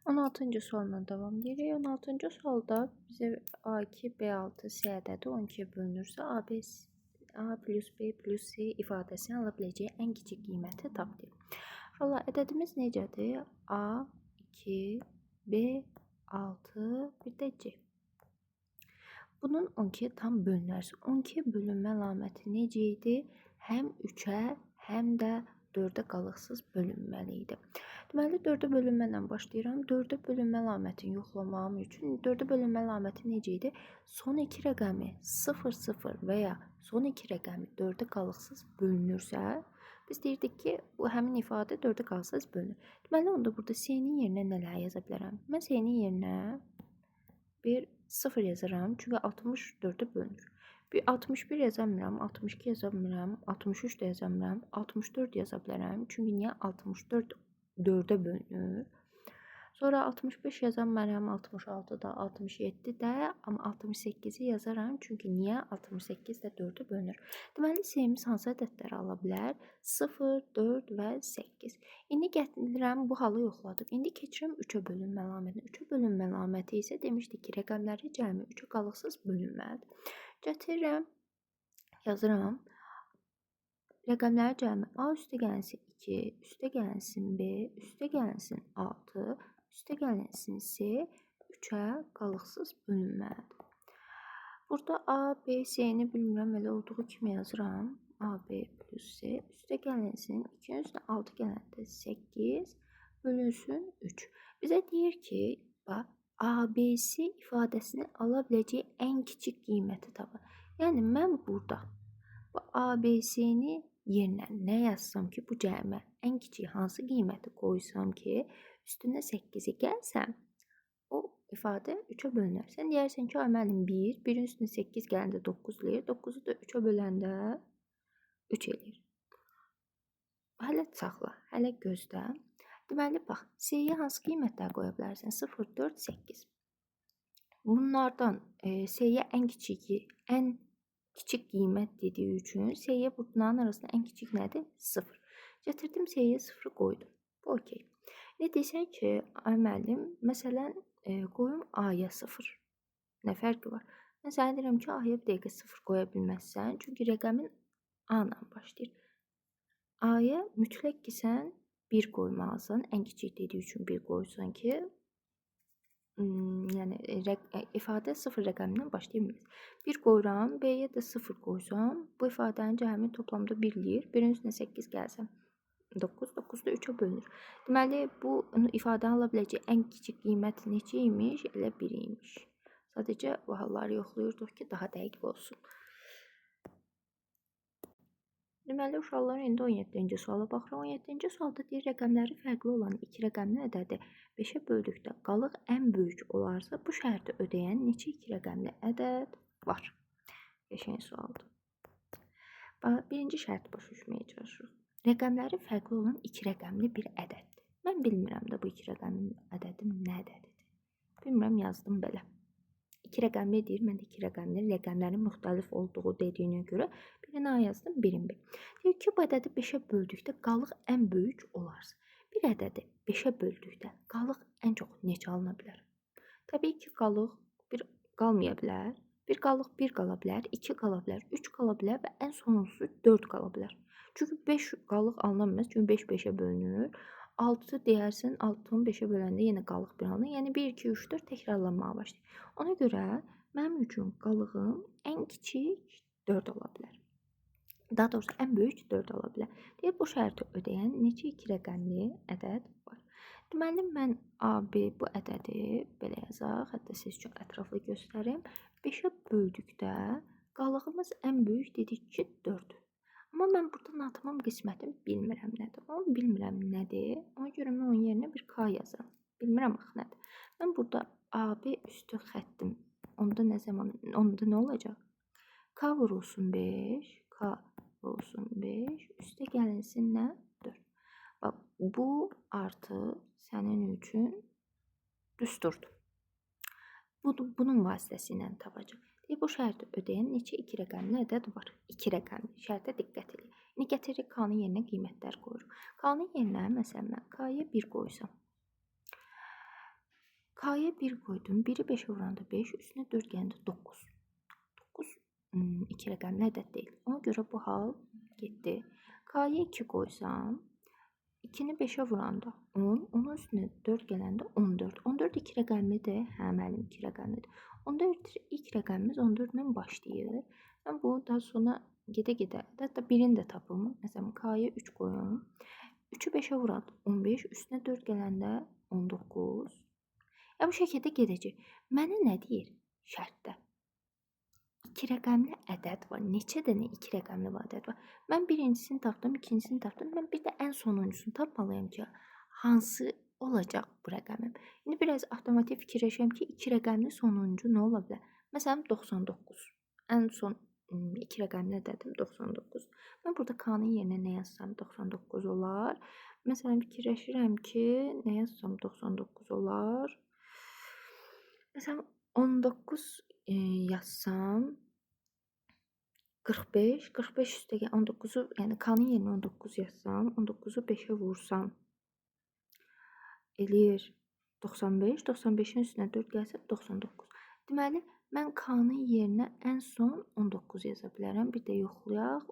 16-cı sualla davam edirik. 16-cı sualda bizə A2, B6, C ədədi 12-yə bölünürsə, A plus B plus C ifadəsini ala biləcəyi ən kiçik qiyməti tap deyil. Valla ədədimiz necədir? A, 2, B, 6, bir də C. Bunun 12'ye tam bölünərsə, 12'ye bölünmə əlaməti necə idi? Həm 3'ə, həm də 4'ə qalıqsız bölünməli idi. Deməli, 4'ə bölünmə ilə başlayıram. 4'ə bölünmə əlamətini yoxlamam üçün 4'ə bölünmə əlaməti necə idi? Son 2 rəqəmi 0, 0 və ya son 2 rəqəmi 4'ə qalıqsız bölünürsə, biz deyirdik ki, bu həmin ifadə 4'ə qalıqsız bölünür. Deməli, onda burada C-nin yerinə nələr yaza bilərəm? Mən C-nin yerinə bir 0 yazıram, çünki 64'ə bölünür. Bir 61 yazamıram, 62 yazamıram, 63 də yazamıram, 64 yaza bilərəm. Çünki niyə 64 4'ə bölünür? Sonra 65 yazamıram, 66 da, 67 də, amma 68'i yazaram. Çünki niyə 68 də 4'ə bölünür? Deməli, C-miz hansı ədədləri ala bilər? 0, 4 və 8. İndi gətirirəm, bu halı yoxladıq. İndi keçirəm 3'ə bölünmə əlamətinə. 3'ə bölünmə əlaməti isə demişdik ki, rəqəmləri cəmi 3'ə qalıqsız bölünməlidir. Gətirirəm, yazıram. Rəqəmləri cəmi A üstə gələnsin 2, üstə gələnsin B, üstə gələnsin 6, üstə gələnsin C 3'ə qalıqsız bölünməlidir. Burada A, B, C-ni bilmirəm, elə olduğu kimi yazıram. A, B plus C üstə gələnsin 2'nin üstünə 6 gələndə 8 bölünsün 3. Bizə deyir ki, bax, ABC ifadəsini ala biləcəyi ən kiçik qiyməti tapın. Yəni, mən burada bu ABC-ni yerinə nə yazsam ki, bu cəmə ən kiçik hansı qiyməti qoysam ki, üstünə 8'i gəlsəm, o ifadə 3'ə bölünər. Sən deyərsən ki, müəllim 1, 1'in üstünə 8 gələndə 9 eləyir, 9'u da 3'ə böləndə 3 eləyir. Hələ saxla, hələ gözlə. Deməli, bax, C-yə hansı qiymətlər qoya bilərsən? 0, 4, 8. Bunlardan C-yə ən kiçik qiymət dediyi üçün C-yə bunların arasında ən kiçik nədir? 0. Gətirdim C-yə 0'ı qoydum. Bu okey. Ne desək ki, ay müəllim, məsələn, qoyum A-ya 0. Nə fərqi var? Mən sənə deyirəm ki, A-ya bir dəqiqə 0 qoya bilməzsən. Çünki rəqəmin A ilə başlayır. A-ya mütləq ki, sən 1 qoymalısan. Ən kiçik dediyi üçün 1 qoysan ki, yəni ifadə 0 rəqəmindən başlaya bilməz. 1 qoyuram, B-yə də 0 qoysam, bu ifadənin cəmi toplamda 1 eləyir. 1'in üstünə 8 gəlsəm 9, 9 da 3'ə bölünür. Deməli, bu ifadəni ala biləcək ən kiçik qiymət neçə imiş? Elə 1 imiş. Sadəcə bu halları yoxlayırdıq ki, daha dəqiq olsun. Deməli, uşaqlar, indi 17-ci suala baxırıq. 17-ci sualda deyir, rəqəmləri fərqli olan 2 rəqəmli ədədi 5'ə böldükdə qalıq ən böyük olarsa, bu şərti ödəyən neçə 2 rəqəmli ədəd var? Qəşəng sualdır. Birinci şərti başa düşməyə çalışırıq. Rəqəmləri fərqli olan 2 rəqəmli bir ədəddir. Mən bilmirəm də bu 2 rəqəmli ədədim nə ədədidir. Bilmirəm, yazdım belə. 2 rəqəmli deyir, mən də 2 rəqəmli rəqəmlərin müxtəlif olduğu dediyinə görə birini A yazdım, birini B. Deyir ki, bu ədədi 5'ə böldükdə qalıq ən böyük olarsa, bir ədədi 5'ə böldükdə qalıq ən çox neçə alına bilər? Təbii ki, qalıq 1 qalmaya bilər, bir qalıq 1 qala bilər, 2 qala bilər, 3 qala bilər və ən sonuncusu 4 qala bilər. Çünki 5 qalıq alına bilməz, çünki 5 5'ə bölünür. 6 deyərsin, 6'nı 5'ə böləndə yenə qalıq 1 alınır. Yəni 1, 2, 3, 4 təkrarlanmağa başlayır. Ona görə mənim üçün qalığım ən kiçik 4 ola bilər. Daha doğrusu ən böyük 4 ola bilər. Deyir, bu şərti ödəyən neçə 2 rəqəmli ədəd var? Deməli, mən A, B bu ədədi belə yazaq, hətta siz üçün ətraflı göstərim. 5'ə böldükdə qalığımız ən böyük dedik ki 4. Amma mən burada natamam qismətim bilmirəm nədir. Onu bilmirəm nədir. Ona görə mən onun yerinə bir K yazıram. Bilmirəm axı nədir. Mən burada AB üstü xəttim. Onda nə olacaq? K vurulsun 5, K vurulsun 5, üstə gəlinsin nə? 4. Bax, bu artı sənin üçün düsturdur. Bunun vasitəsilə tapacaq. Deyir, bu şərti ödəyən neçə 2 rəqəmli ədəd var? 2 rəqəmli. Şərtə diqqət edin. İndi gətiririk K-nın yerinə qiymətlər qoyuruq. K-nın yerinə məsələn mən K-ya 1 qoysam. K-ya 1 qoydum. 1-i 5-ə vuranda 5, üstünə 4 gələndə 9. 9 2 rəqəmli ədəd deyil. Ona görə bu hal getdi. K-ya 2 qoysam, 2-ni 5-ə vuranda 10, onun üstünə 4 gələndə 14. 14 2 rəqəmlidir. Hə, müəllim 2 rəqəmlidir. 14 ilk rəqəmimiz 14 ilə başlayır. Mən bunu daha sonra gedə-gedə, hətta birini də tapım. Məsələn, K-ya 3 qoyum. 3-ü 5-ə vuranda 15, üstünə 4 gələndə 19. Ya bu şəkildə gedəcək. Mənə nə deyir şərtdə? 2 rəqəmli ədəd var. Neçə dənə 2 rəqəmli ədəd var? Mən birincisini tapdım, ikincisini tapdım. Mən bir də ən sonuncusunu tapmalıyam ki, hansı olacaq bu rəqəmim? İndi biraz avtomatik fikirləşirəm ki, 2 rəqəmli sonuncu nə ola bilər? Məsələn, 99. Ən son 2 rəqəmli ədədim 99. Mən burada K-nın yerinə nə yazsam 99 olar. Məsələn, fikirləşirəm ki, nə yazsam 99 olar. Məsələn, 19 yazsam 45, 45 üstə 19-u, yəni K-nın yerinə 19 yazsam, 19-u 5-ə vursam eləyir 95, 95-in üstünə 4 gəlsə 99. Deməli, mən K-nın yerinə ən son 19 yaza bilərəm. Bir də yoxlayaq.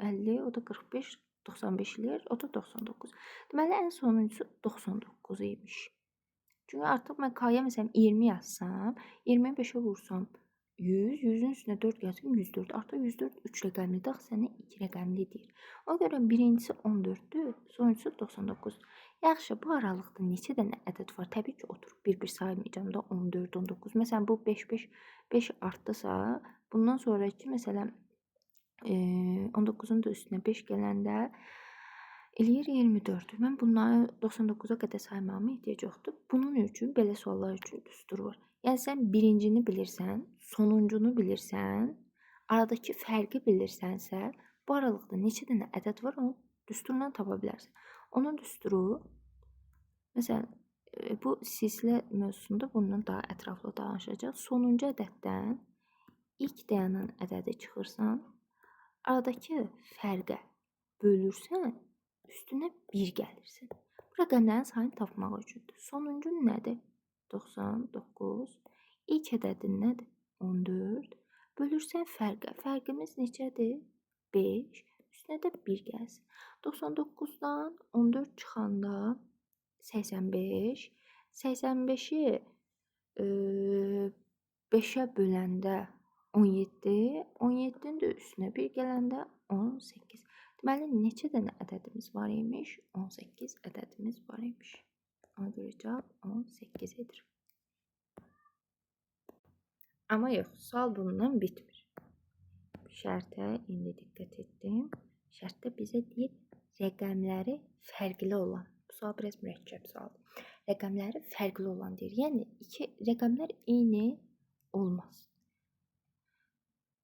50, o da 45, 95 eləyir, o da 99. Deməli, ən sonuncusu 99 imiş. Çünki artıq mən K-ya məsələn 20 yazsam, 20-yi 5-ə vursam 100, 100-ün üstünə 4 gəlsəm 104. Artıq 104 3 rəqəmlidir, axı sənə 2 rəqəmli deyir. Ona görə birincisi 14-dür, sonuncusu 99. Yaxşı, bu aralıqda neçə dənə ədəd var? Təbii ki, oturub bir-bir saymayacağım da 14, 19. Məsələn, bu 5, 5, 5 artdısa, bundan sonraki məsələn 19-un da üstünə 5 gələndə eləyir 24. Mən bunları 99-a qədər saymağıma ehtiyac yoxdur. Bunun üçün, belə suallar üçün düstur var. Yəni, sən birincini bilirsən, sonuncunu bilirsən, aradakı fərqi bilirsənsə, bu aralıqda neçə dənə ədəd var, onu düsturla tapa bilərsən. Onun düsturu, məsələn, bu silsilə mövzusunda bundan daha ətraflı danışacaq. Sonuncu ədəddən ilk dayanan ədədi çıxırsan, aradakı fərqə bölürsən, üstünə 1 gəlirsən. Bu rəqəmlərin sayını tapmaq üçündür. Sonuncu nədir? 99. İlk ədədin nədir? 14. Bölürsən fərqə. Fərqimiz neçədir? 5. Üstünə də 1 gəlsin. 99-dan 14 çıxanda 85. 85-i 5-ə böləndə 17. 17-nin də üstünə 1 gələndə 18. Deməli, neçə dənə ədədimiz var imiş? 18 ədədimiz var imiş. Ona görə cavab 18 edir. Amma yox, sual bundan bitmir. Şərtə indi diqqət etdim. Şərtdə bizə deyir, rəqəmləri fərqli olan. Bu sual biraz mürəkkəb sualdır. Rəqəmləri fərqli olan deyir. Yəni, rəqəmlər eyni olmaz.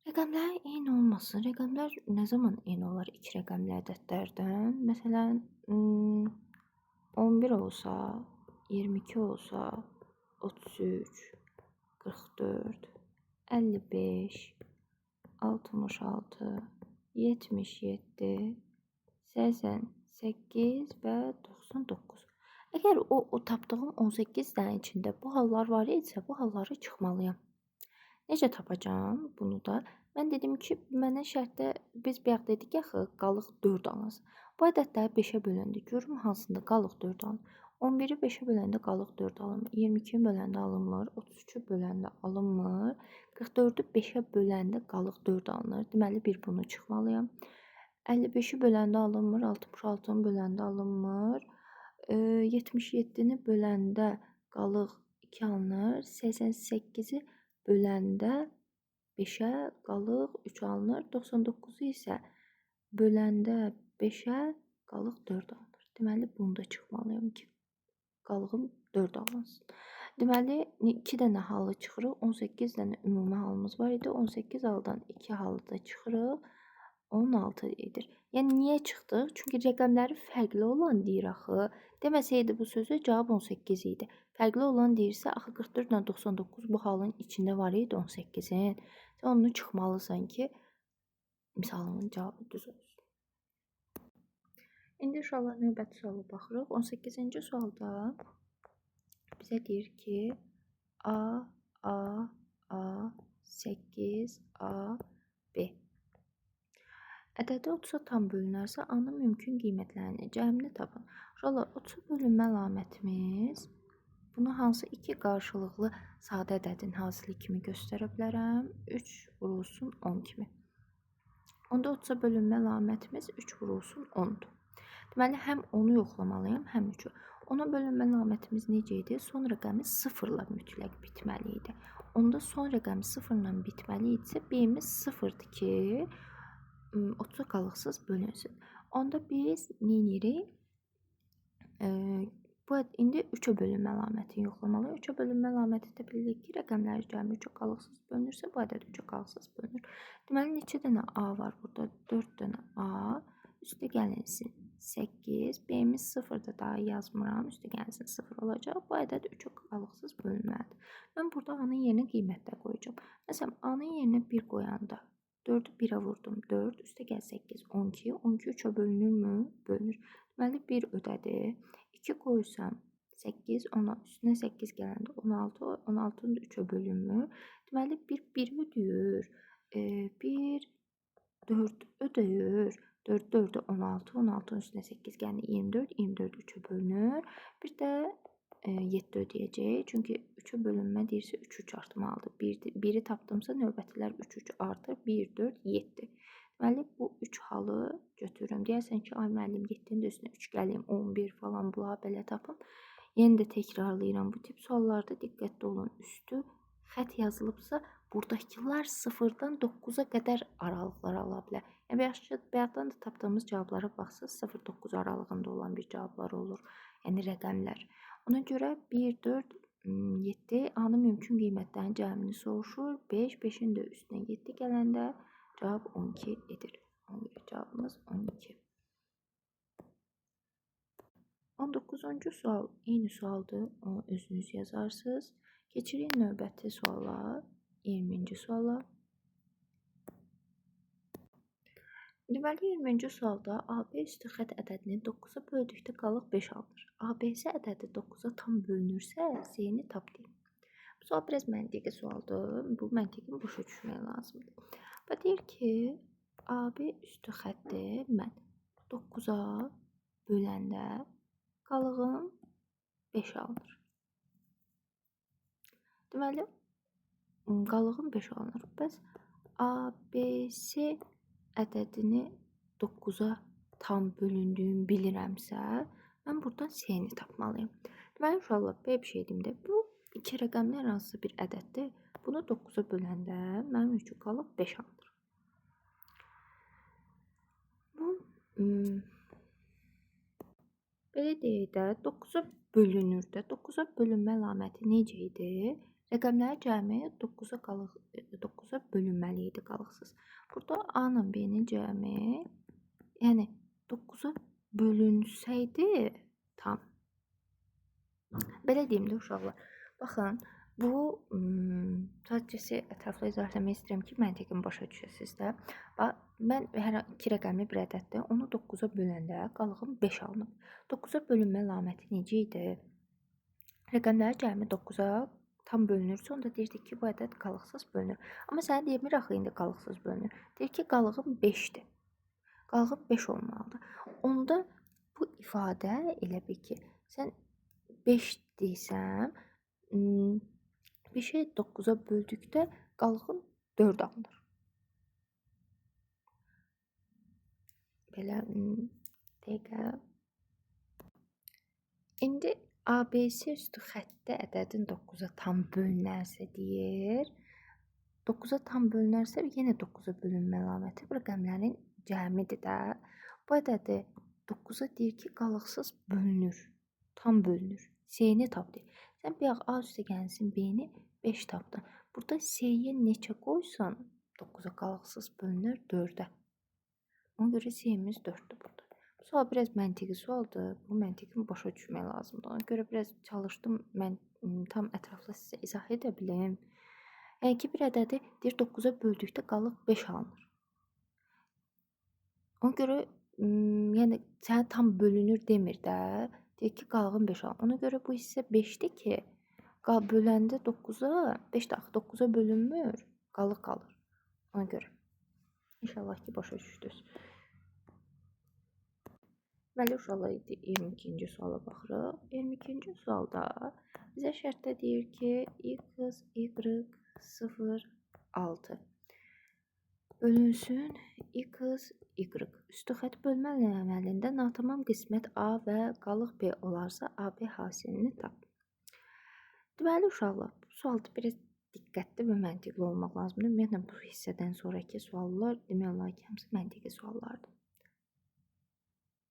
Rəqəmlər eyni olmasın. Rəqəmlər nə zaman eyni olar 2 rəqəmli ədədlərdən? Məsələn, 11 olsa, 22 olsa, 33, 44, 55, 66, 77, 88 və 99. Əgər o tapdığım 18 dənə içində bu hallar var idisə, bu halları çıxmalıyam. Necə tapacağım bunu da? Mən dedim ki, mənə şərtdə biz bayaq dedik axı, qalıq 4 alınsın. Bu ədədləri 5-ə böləndə görüm hansında qalıq 4 alınır. 11-i 5-ə böləndə qalıq 4 alınmır. 22-yi böləndə alınmır. 33-ü böləndə alınmır. 44-ü 5-ə böləndə qalıq 4 alınır. Deməli, bir bunu çıxmalıyam. 55-i böləndə alınmır. 66-nı böləndə alınmır. 77-ni böləndə qalıq 2 alınır. 88-i böləndə 5-ə qalıq 3 alınır. 99-u isə böləndə 5-ə qalıq 4 alınır. Deməli, bunu da çıxmalıyam ki, qalığım 4 alınsın. Deməli, 2 dənə halı çıxırıq. 18 dənə ümumi halımız var idi. 18 haldan 2 halı da çıxırıq. 16 edir. Yəni niyə çıxdıq? Çünki rəqəmləri fərqli olan deyir axı. Deməsəydi bu sözü cavab 18 idi. Fərqli olan deyirsə, axı 44 ilə 99 bu halın içində var idi 18-in. Sən onu çıxmalısan ki, misalının cavabı düz olsun. İndi inşallah növbəti suala baxırıq. 18-ci sualda bizə deyir ki, A, 8, A, B. Ədədi 30-a tam bölünərsə, A-nın mümkün qiymətlərini cəmini tapın. Uşaqlar, 30 bölünmə əlamətimiz bunu hansı iki qarşılıqlı sadə ədədin hasili kimi göstərə bilərəm? 3 vurulsun 10 kimi. Onda 30-a bölünmə əlamətimiz 3 vurulsun 10-dur. Deməli, həm 10-u yoxlamalıyam, həm 3-ü. Ona bölünmə əlamətimiz necə idi? Son rəqəmi 0-la mütləq bitməli idi. Onda son rəqəmi 0-la bitməli idisə, B-miz 0-dır ki, 30 qalıqsız bölünsün. Onda biz nə edirik? İndi 3-ə bölünmə əlamətini yoxlamalıyıq. 3-ə bölünmə əlaməti də bilirik ki, rəqəmlər cəmi 3-ə qalıqsız bölünürsə, bu ədəd 3-ə qalıqsız bölünür. Deməli, neçə dənə A var burada? 4 dənə A. Üstə gəlinsin 8. B-miz 0-da daha yazmıram. Üstə gəlinsin 0 olacaq. Bu ədəd 3-ə qalıqsız bölünməlidir. Mən burada A-nın yerinə qiymətlər qoyacağam. Məsələn, A-nın yerinə 1 qoyanda 4-ü 1-ə vurdum. 4, üstə gəl 8, 12. 12 3-ə bölünürmü? Bölünür. Deməli, 1 ödədi. 2 qoysam 8, üstünə 8 gələndə 16, 16-nın da 3-ə bölünmür. Deməli, 1 ödəyir. 1, 4 ödəyir. 4, 4, 16, 16-nın üstünə 8 gələndə 24, 24 3-ə bölünür. Bir də 7 ödəyəcək. Çünki 3-ə bölünmə deyirsə 3, 3 artmalıdır. 1-i tapdımsa növbətilər 3, 3 artır. 1, 4, 7. Deməli, bu 3 halı götürürüm. Deyərsən ki, ay müəllim 7-nin də üstünə 3 gəleyim, 11 falan bunları belə tapın. Yenə də təkrarlayıram. Bu tip suallarda diqqətli olun. Üstü xət yazılıbsa, buradakılar 0-dan 9-a qədər aralıqlar ala bilər. Yəni, bayaqdan da tapdığımız cavablara baxsınız, 0-9 aralığında olan bir cavablar olur. Yəni, rəqəmlər. Ona görə 1, 4, 7 A-nın mümkün qiymətlərinin cəmini soruşur. 5, 5-in də üstünə 7 gələndə cavab 12 edir. Cavabımız 12. 19-cu sual eyni sualdır. Onu özünüz yazarsınız. Keçirik növbəti suala. 20-ci suala. Deməli, 20-ci sualda AB üstü xət ədədini 9-a böldükdə qalıq 5 alınır. ABC ədədi 9-a tam bölünürsə, C-ni tap deyin. Bu sual biraz məntiqi sualdır. Bu məntiqini başa düşmək lazımdır. Və deyir ki, AB üstü xətti mən 9-a böləndə qalığım 5 alınır. Deməli, qalığım 5 alınır. Bəs ABC ədədini 9-a tam bölündüyünü bilirəmsə, mən buradan C-ni tapmalıyım. Deməli, uşaqlar, belə bir şey deyim də, bu iki rəqəmlər hansısa bir ədəddir. Bunu 9-a böləndə mənim üçün qalıq 5 alınır. Bu, belə deyək də, 9-a bölünür də. 9-a bölünmə əlaməti necə idi? Rəqəmləri cəmi 9-a bölünməli idi qalıqsız. Burada A-nın B-nin cəmi, yəni 9-a bölünsəydi tam. Belə deyim də uşaqlar. Baxın, bu sadəcə ətraflı izah etmək istəyirəm ki, məntiqini başa düşəsiniz də. Mən hər iki rəqəmli bir ədəddir. Onu 9-a böləndə qalığım 5 alınıb. 9-a bölünmə əlaməti necə idi? Rəqəmləri cəmi 9-a tam bölünürsə, onda deyirdik ki, bu ədəd qalıqsız bölünür. Amma sənə demir axı indi qalıqsız bölünür. Deyir ki, qalığım 5-dir. Qalığım 5 olmalıdır. Onda bu ifadə elə bil ki, sən 5 deysəm, 5-i 9-a böldükdə qalığın 4 alınır. Belə dəqiqə. İndi ABC üstü xəttdə ədədin 9-a tam bölünərsə deyir. 9-a tam bölünərsə yenə 9-a bölünmə əlaməti bu rəqəmlərin cəmidir də. Bu ədədi 9-a deyir ki, qalıqsız bölünür. Tam bölünür. C-ni tap deyir. Sən bayaq A üstə gəlsin B-ni 5 tapdın. Burada C-yə neçə qoysan 9-a qalıqsız bölünür 4-ə. Ona görə C-miz 4-dür burada. Bu sual biraz məntiqi sualdır. Bu məntiqini başa düşmək lazımdır. Ona görə biraz çalışdım mən tam ətraflı sizə izah edə bilim. Yəni ki, bir ədədi deyir 9-a böldükdə qalıq 5 alınır. Ona görə yəni sənə tam bölünür demir də. Deyir ki, qalığın 5 alınır. Ona görə bu hissə 5-dir ki, böləndə 9-a 5 də axı 9-a bölünmür, qalıq qalır. Ona görə. İnşallah ki, başa düşdünüz. Deməli, uşaqlar 22-ci suala baxırıq. 22-ci sualda bizə şərtdə deyir ki, x, y, 0, 6 bölünsün x, y. Üstü xətt bölmə əməlində natamam qismət A və qalıq B olarsa, AB hasilini tap. Deməli, uşaqlar, bu sualda biraz diqqətli və məntiqli olmaq lazımdır. Ümumiyyətlə, bu hissədən sonraki suallar demək olar ki, hamısı məntiqi suallardır.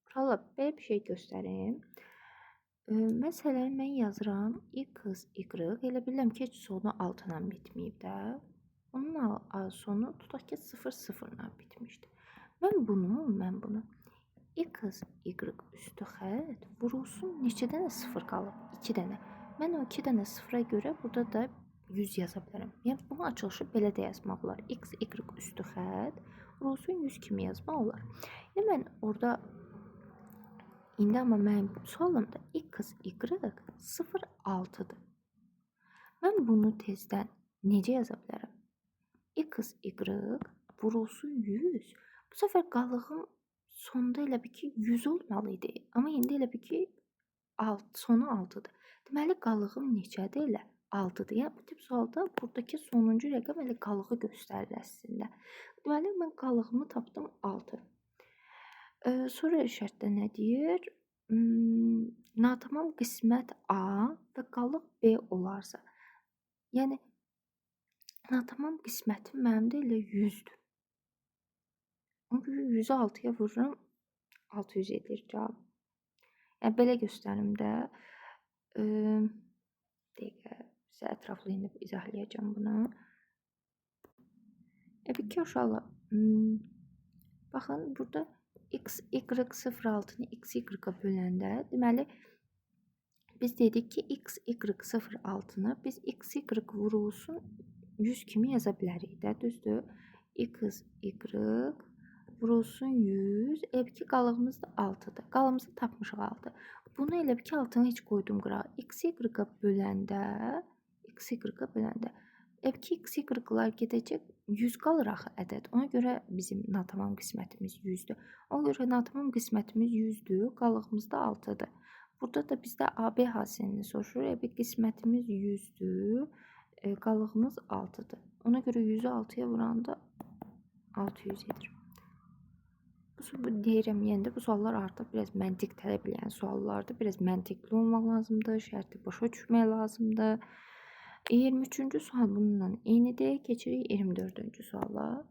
Uşaqlar, belə bir şey göstərim. Məsələn, mən yazıram x, y. Elə bilirəm ki, heç sonu 6 ilə bitməyib də. Onun sonu tutaq ki, 0, 0 ilə bitmişdi. Mən bunu x, y üstü xətt vurulsun neçə dənə 0 qalıb? 2 dənə. Mən o 2 dənə 0-a görə burada da 100 yaza bilərəm. Yəni, bunun açılışı belə də yazmaq olar. X, y üstü xətt vurulsun 100 kimi yazmaq olar. Yəni, mən orada amma mənim sualımda x, y 0, 6-dır. Mən bunu tezdən necə yaza bilərəm? X, y vurulsun 100. Bu səfər qalığım sonda elə bir ki 100 olmalıydı. Amma indi elə bir ki sonu 6-dır. Deməli, qalığım neçədir elə? 6-dır. Yəni, bu tip sualda buradakı sonuncu rəqəm elə qalığı göstərir əslində. Deməli, mən qalığımı tapdım 6. Sonra şərtdə nə deyir? Natamam qismət A və qalıq B olarsa. Yəni, natamam qismətim mənim də elə 100-dür. Ona görə 100-ü 6-ya vururam, 600 edir cavab. Yəni, belə göstərim də. Dəqiqə, sizə ətraflı indi izahlayacağım bunu. Bir ki, uşaqlar, baxın, burada x, y 0,6-nı x, y-a böləndə, deməli, biz dedik ki, x, y 0,6-nı biz x, y vurulsun 100 kimi yaza bilərik də, düzdür? X, y vurulsun 100, elə ki, qalığımız da 6-dır. Qalığımızı tapmışıq 6. Bunu elə ki, altına heç qoydum qırağa. X, y-a böləndə, elə ki, x, y-lar gedəcək, 100 qalır axı ədəd. Ona görə bizim natamam qismətimiz 100-dür. Ona görə natamam qismətimiz 100-dür, qalığımız da 6-dır. Burada da bizdə AB hasilini soruşur. Elə qismətimiz 100-dür, qalığımız 6-dır. Ona görə 100-ü 6-ya vuranda 600 edir. Bu deyirəm, yəni də bu suallar artıq biraz məntiq tələb edən suallardır. Biraz məntiqli olmaq lazımdır, şərti başa düşmək lazımdır. 23-cü sual bununla eynidir. Keçirik 24-cü suala.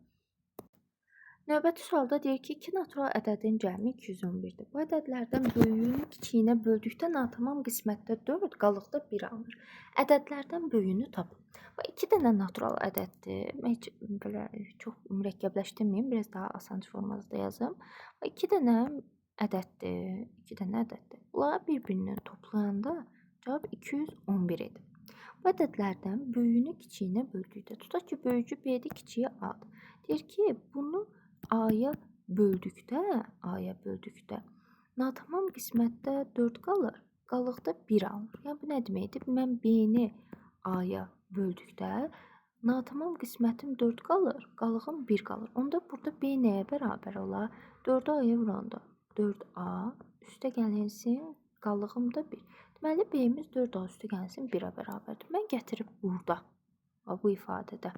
Növbəti sualda deyir ki, 2 natural ədədin cəmi 211-dir. Bu ədədlərdən böyüyünü kiçiyinə böldükdə natamam qismətdə 4, qalıqda 1 alınır. Ədədlərdən böyüyünü tapın. Bu 2 dənə natural ədəddir. Mən heç belə çox mürəkkəbləşdirməyim, biraz daha asan formada yazım. 2 dənə ədəddir. Bunları bir-birini toplayanda cavab 211 edir. Bu ədədlərdən böyüyünü kiçiyinə böldükdə, tutaq ki, böyücü B-dir, kiçiyi A-dır. Deyir ki, bunu A-ya böldükdə, natamam qismətdə 4 qalır, qalıqda 1 alınır. Yəni, bu nə deməkdir? Mən B-ni A-ya böldükdə, natamam qismətim 4 qalır, qalığım 1 qalır. Onda burada B nəyə bərabər olar? 4-ü A-ya vuranda 4A üstə gəlinsin, qalığım da 1. Deməli, B-miz 4A üstə gəlinsin 1-ə bərabərdir. Mən gətirib burada, bu ifadədə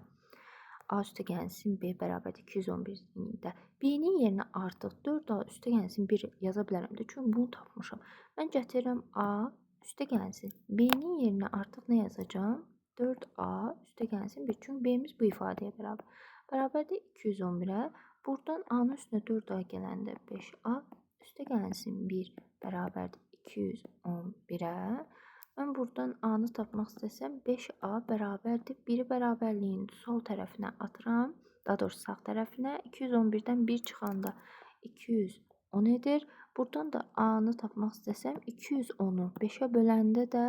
A üstə gəlsin B bərabərdir 211-də. B-nin yerinə artıq 4A üstə gəlsin 1 yaza bilərəm də. Çünki bunu tapmışam. Mən gətirirəm A üstə gəlsin. B-nin yerinə artıq nə yazacağım? 4A üstə gəlsin 1. Çünki B-miz bu ifadəyə bərabər. Bərabərdir 211-ə. Buradan A-nın üstünə 4A gələndə 5A üstə gəlsin 1 bərabərdir 211-ə. Mən buradan A-nı tapmaq istəsəm 5A bərabərdir. 1-i bərabərliyin sol tərəfinə atıram. Daha doğrusu sağ tərəfinə. 211-dən 1 çıxanda 210 edir. Buradan da A-nı tapmaq istəsəm 210-u 5-ə böləndə də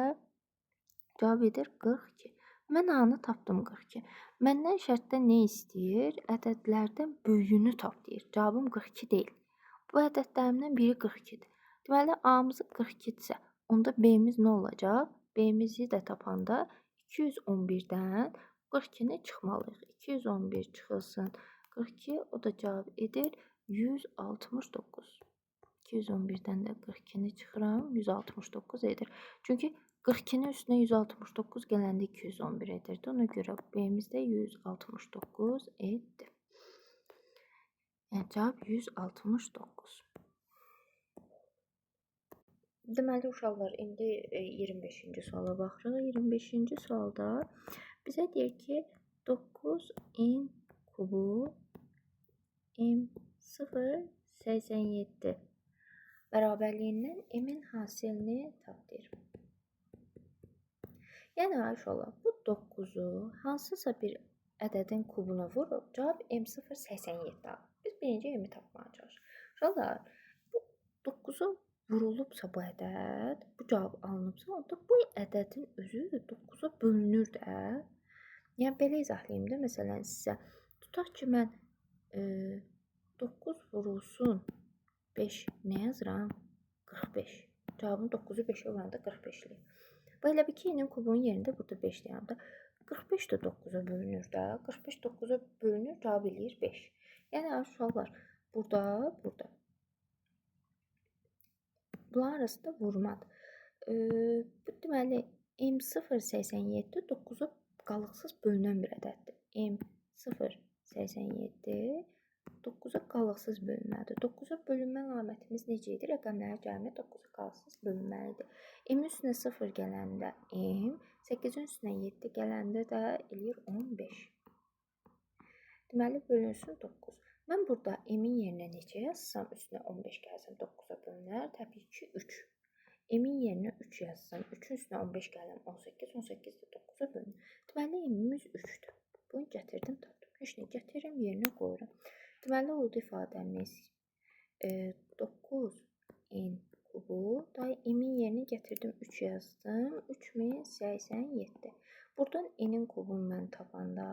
cavab edir 42. Mən A-nı tapdım 42. Məndən şərtdə nə istəyir? Ədədlərdən böyüyünü tap deyir. Cavabım 42 deyil. Bu ədədlərimdən biri 42-dir. Deməli A-mız 42-dirsə, onda B-miz nə olacaq? B-mizi də tapanda 211-dən 42-ni çıxmalıyıq. 211 çıxılsın 42, o da cavab edir 169. 211-dən də 42-ni çıxıram, 169 edir. Çünki 42-nin üstünə 169 gələndə 211 edirdi. Ona görə B-miz də 169 etdi. Yəni cavab 169. Deməli uşaqlar, indi 25-ci suala baxırıq. 25-ci sualda bizə deyir ki, 9n kubu m087 bərabərliyindən m-in hasilini tap deyir. Yəni uşaqlar, bu 9-u hansısa bir ədədin kubuna vurub, cavab m087 alır. Biz birinci m-i tapmağa çalışırıq. Uşaqlar, bu 9-u vurulubsa bu ədəd, bu cavab alınıbsa, onda bu ədədin özü 9-a bölünür də. Yəni belə izahlayayım da, məsələn sizə tutaq ki, mən 9 vurulsun 5 nə yazıram? 45. Cavabım 9-u 5-ə vuranda 45-lik. Bu elə bir ki, n-in kubunun yerində burada 5 deyəm də. 45 də 9-a bölünür də. 45 9-a bölünür, cavab eləyir 5. Yəni uşaqlar, burada bunların arasında vurmadır. Bu deməli M087 9-a qalıqsız bölünən bir ədəddir. M087 9-a qalıqsız bölünməlidir. 9-a bölünmə əlamətimiz necə idi? Rəqəmlərin cəmi 9-a qalıqsız bölünməlidir. M üstünə 0 gələndə M, 8-in üstünə 7 gələndə də eləyir 15. Deməli bölünsün 9. Mən burada m-in yerinə neçə yazsam, üstünə 15 gəlsəm 9-a bölünər? Təbii ki 3. M-in yerinə 3 yazsam, 3-ün üstünə 15 gələm 18, 18 də 9-a bölünür. Deməli m-imiz 3-dür. Bunu gətirdim, tapdım. Heç nə gətirim, yerinə qoyuram. Deməli oldu ifadəmiz 9n kubu, daha m-in yerinə gətirdim 3 yazdım, 3087. Buradan n-in kubunu mən tapanda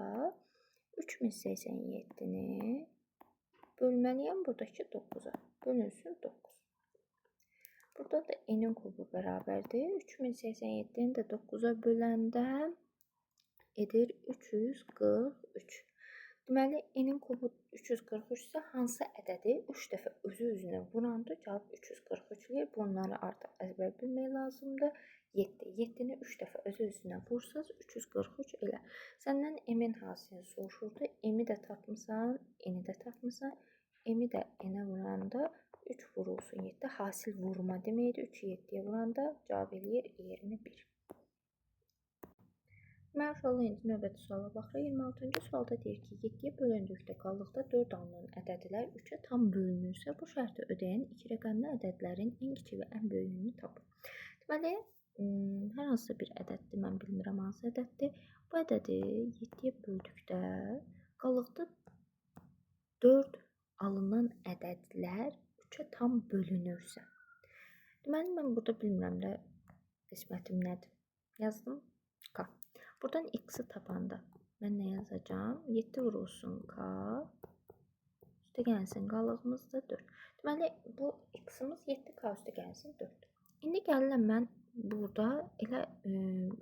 3087-ni bölməliyəm buradakı 9-a. Bölünsün 9. Burada da n-in kubu bərabərdir. 3087-ni də 9-a böləndə edir 343. Deməli, n-in kubu 343 isə hansı ədədi 3 dəfə özü-özünə vuranda cavab 343-liyir. Bunları artıq əzbər bilmək lazımdır. 7. 7-ni 3 dəfə özü-özünə vursaz 343 elə. Səndən m-in hasilini soruşurdu. M-i də tapmısan, n-i də tapmısan. M-i də n-ə vuranda 3 vurulsun 7. Hasil vurma deməkdir. 3-ü 7-yə vuranda cavab eləyir 21. Mən uşaqlar indi növbəti suala baxırıq. 26-cı sualda deyir ki, 7-yə bölündükdə qalıqda 4 alınan ədədlər 3-ə tam bölünürsə, bu şərti ödəyən 2 rəqəmli ədədlərin ən kiçik və ən böyüyünü tapın. Deməli, hər hansısa bir ədəddir, mən bilmirəm hansı ədəddir. Bu ədədi 7-yə böldükdə qalıqda 4 alınan ədədlər 3-ə tam bölünürsə. Deməli, mən burada bilmirəm də qismətim nədir. Yazdım K. Buradan x-i tapanda mən nə yazacağım? 7 vurulsun K. Üstə gəlsin qalığımız da 4. Deməli, bu x-imiz 7K üstə gəlsin 4. İndi gəlirəm mən burada elə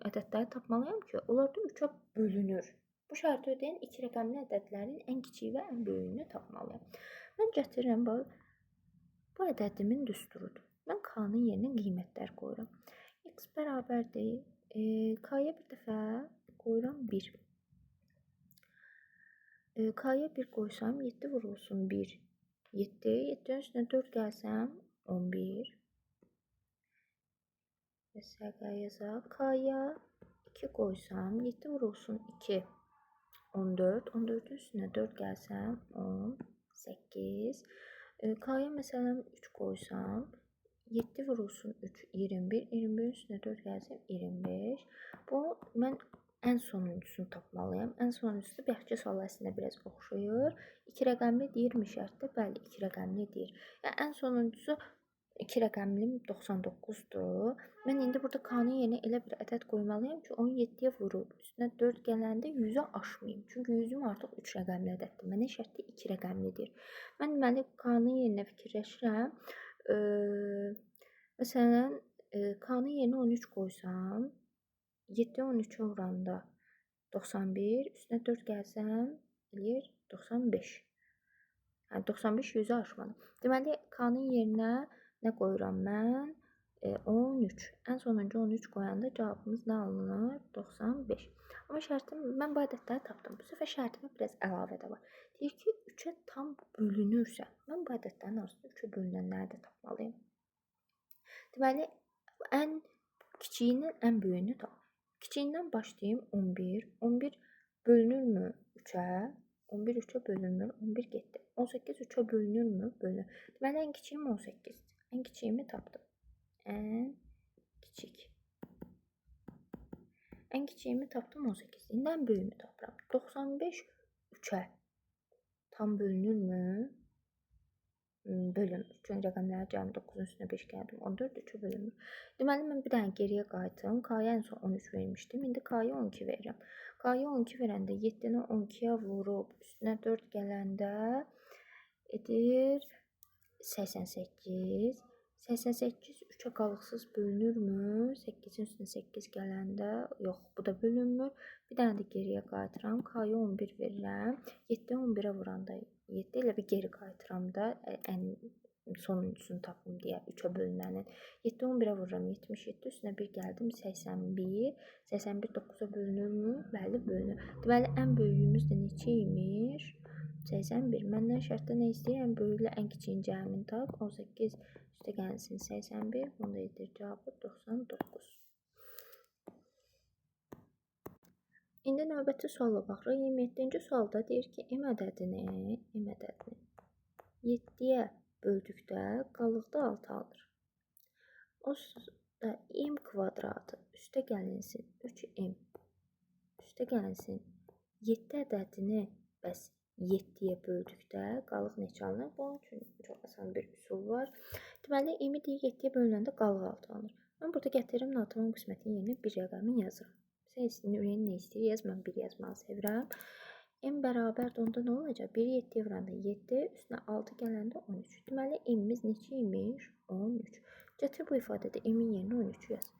ədədləri tapmalıyam ki, onlar da 3-ə bölünür. Bu şərti ödəyən 2 rəqəmli ədədlərin ən kiçik və ən böyüyünü tapmalıyam. Mən gətirirəm, bu ədədimin düsturudur. Mən K-nın yerinə qiymətlər qoyuram. X bərabərdir. K-ya bir dəfə qoyuram 1. K-ya 1 qoysam 7 vurulsun 1. 7. 7-nin üstünə 4 gəlsəm 11. Və səqə yazaq. K-ya 2 qoysam 7 vurulsun 2. 14. 14-ün üstünə 4 gəlsəm 18. K-ya məsələn 3 qoysam 7 vurulsun 3, 21. 21-in üstünə 4 gəlsəm 25. Bu mən ən sonuncusunu tapmalıyam. Ən sonuncusu bayaqki sual əslində biraz oxşuyur. 2 rəqəmli deyirmi şərtdə? Bəli, 2 rəqəmli deyir. Yəni ən sonuncusu 2 rəqəmli 99-dur. Mən indi burada k-nın yerinə elə bir ədəd qoymalıyam ki, onu 7-yə vurub üstünə 4 gələndə 100-ü aşmayım. Çünki 100-üm artıq 3 rəqəmli ədəddir. Mənə şərtdə 2 rəqəmlidir. Mən deməli k-nın yerinə fikirləşirəm. Məsələn, k-nın yerinə 13 qoysam, 7-yə 13-ə vuranda 91, üstünə 4 gəlsəm, eləyir 95. Yəni 95 100-ü aşmadı. Deməli, k-nın yerinə nə qoyuram mən? 13. Ən sonuncu 13 qoyanda cavabımız nə alınır? 95. Amma şərtim, mən bu ədədləri tapdım. Bu səfər şərtimə biraz əlavə də var. Deyir ki, 3-ə tam bölünürsə, mən bu ədədlərin arasında 3-ə bölünənləri də tapmalıyım. Deməli, ən kiçiyinin ən böyüyünü tap. Kiçiyindən başlayayım 11. 11 bölünürmü 3-ə? 11 3-ə bölünmür. 11 getdi. 18 3-ə bölünürmü? Bölünür. Deməli, ən kiçiyim 18-dir. Ən kiçiyimi tapdım. Ən kiçik. Ən kiçiyimi tapdım 18. İndi ən böyüyümü tapıram. 95 3-ə tam bölünürmü? Bölünür. Çünki rəqəmləri cəmi 9-un üstünə 5 gəldim. 14 3-ə bölünür. Deməli, mən bir dənə geriyə qayıtım. K-ya ən son 13 vermişdim. İndi K-ya 12 verirəm. K-ya 12 verəndə 7-ni 12-yə vurub üstünə 4 gələndə edir 88. 88 3-ə qalıqsız bölünürmü? 8-in üstünə 8 gələndə yox, bu da bölünmür. Bir dənə də geriyə qayıtıram. K-ya 11 verirəm. 7-ni 11-ə vuranda 7 ilə bir geri qayıtıram da ən sonuncusunu tapım deyə 3-ə bölünənin. 7-ni 11-ə vururam 77, üstünə 1 gəldim 81. 81 9-a bölünürmü? Bəli, bölünür. Deməli, ən böyüyümüz də neçə imiş? 81. Məndən şərtdə nə istəyir? Ən böyüklə ən kiçiyin cəmini tap. 18 üstə gəlsin 81. Bunda edir cavabı 99. İndi növbəti suala baxırıq. 27-ci sualda deyir ki, m ədədini 7-yə böldükdə qalıqda 6 alır. O da m kvadratı üstə gəlinsin 3m üstə gəlinsin 7 ədədini bəs 7-yə böldükdə qalıq neçə alınır? Bunun üçün çox asan bir üsul var. Deməli, m-i deyir 7-yə bölünəndə qalıq 6 alınır. Mən burada gətirirəm natamam qismətin yerinə bir rəqəmi yazıram. Sən istəyir, ürəyin nə istəyir? Yaz, mən 1 yazmağı sevirəm. M bərabərdir, onda nə olacaq? 1-i 7-yə vuranda 7, üstünə 6 gələndə 13. Deməli, m-imiz neçə imiş? 13. Gətir bu ifadədə m-in yerinə 13 yaz.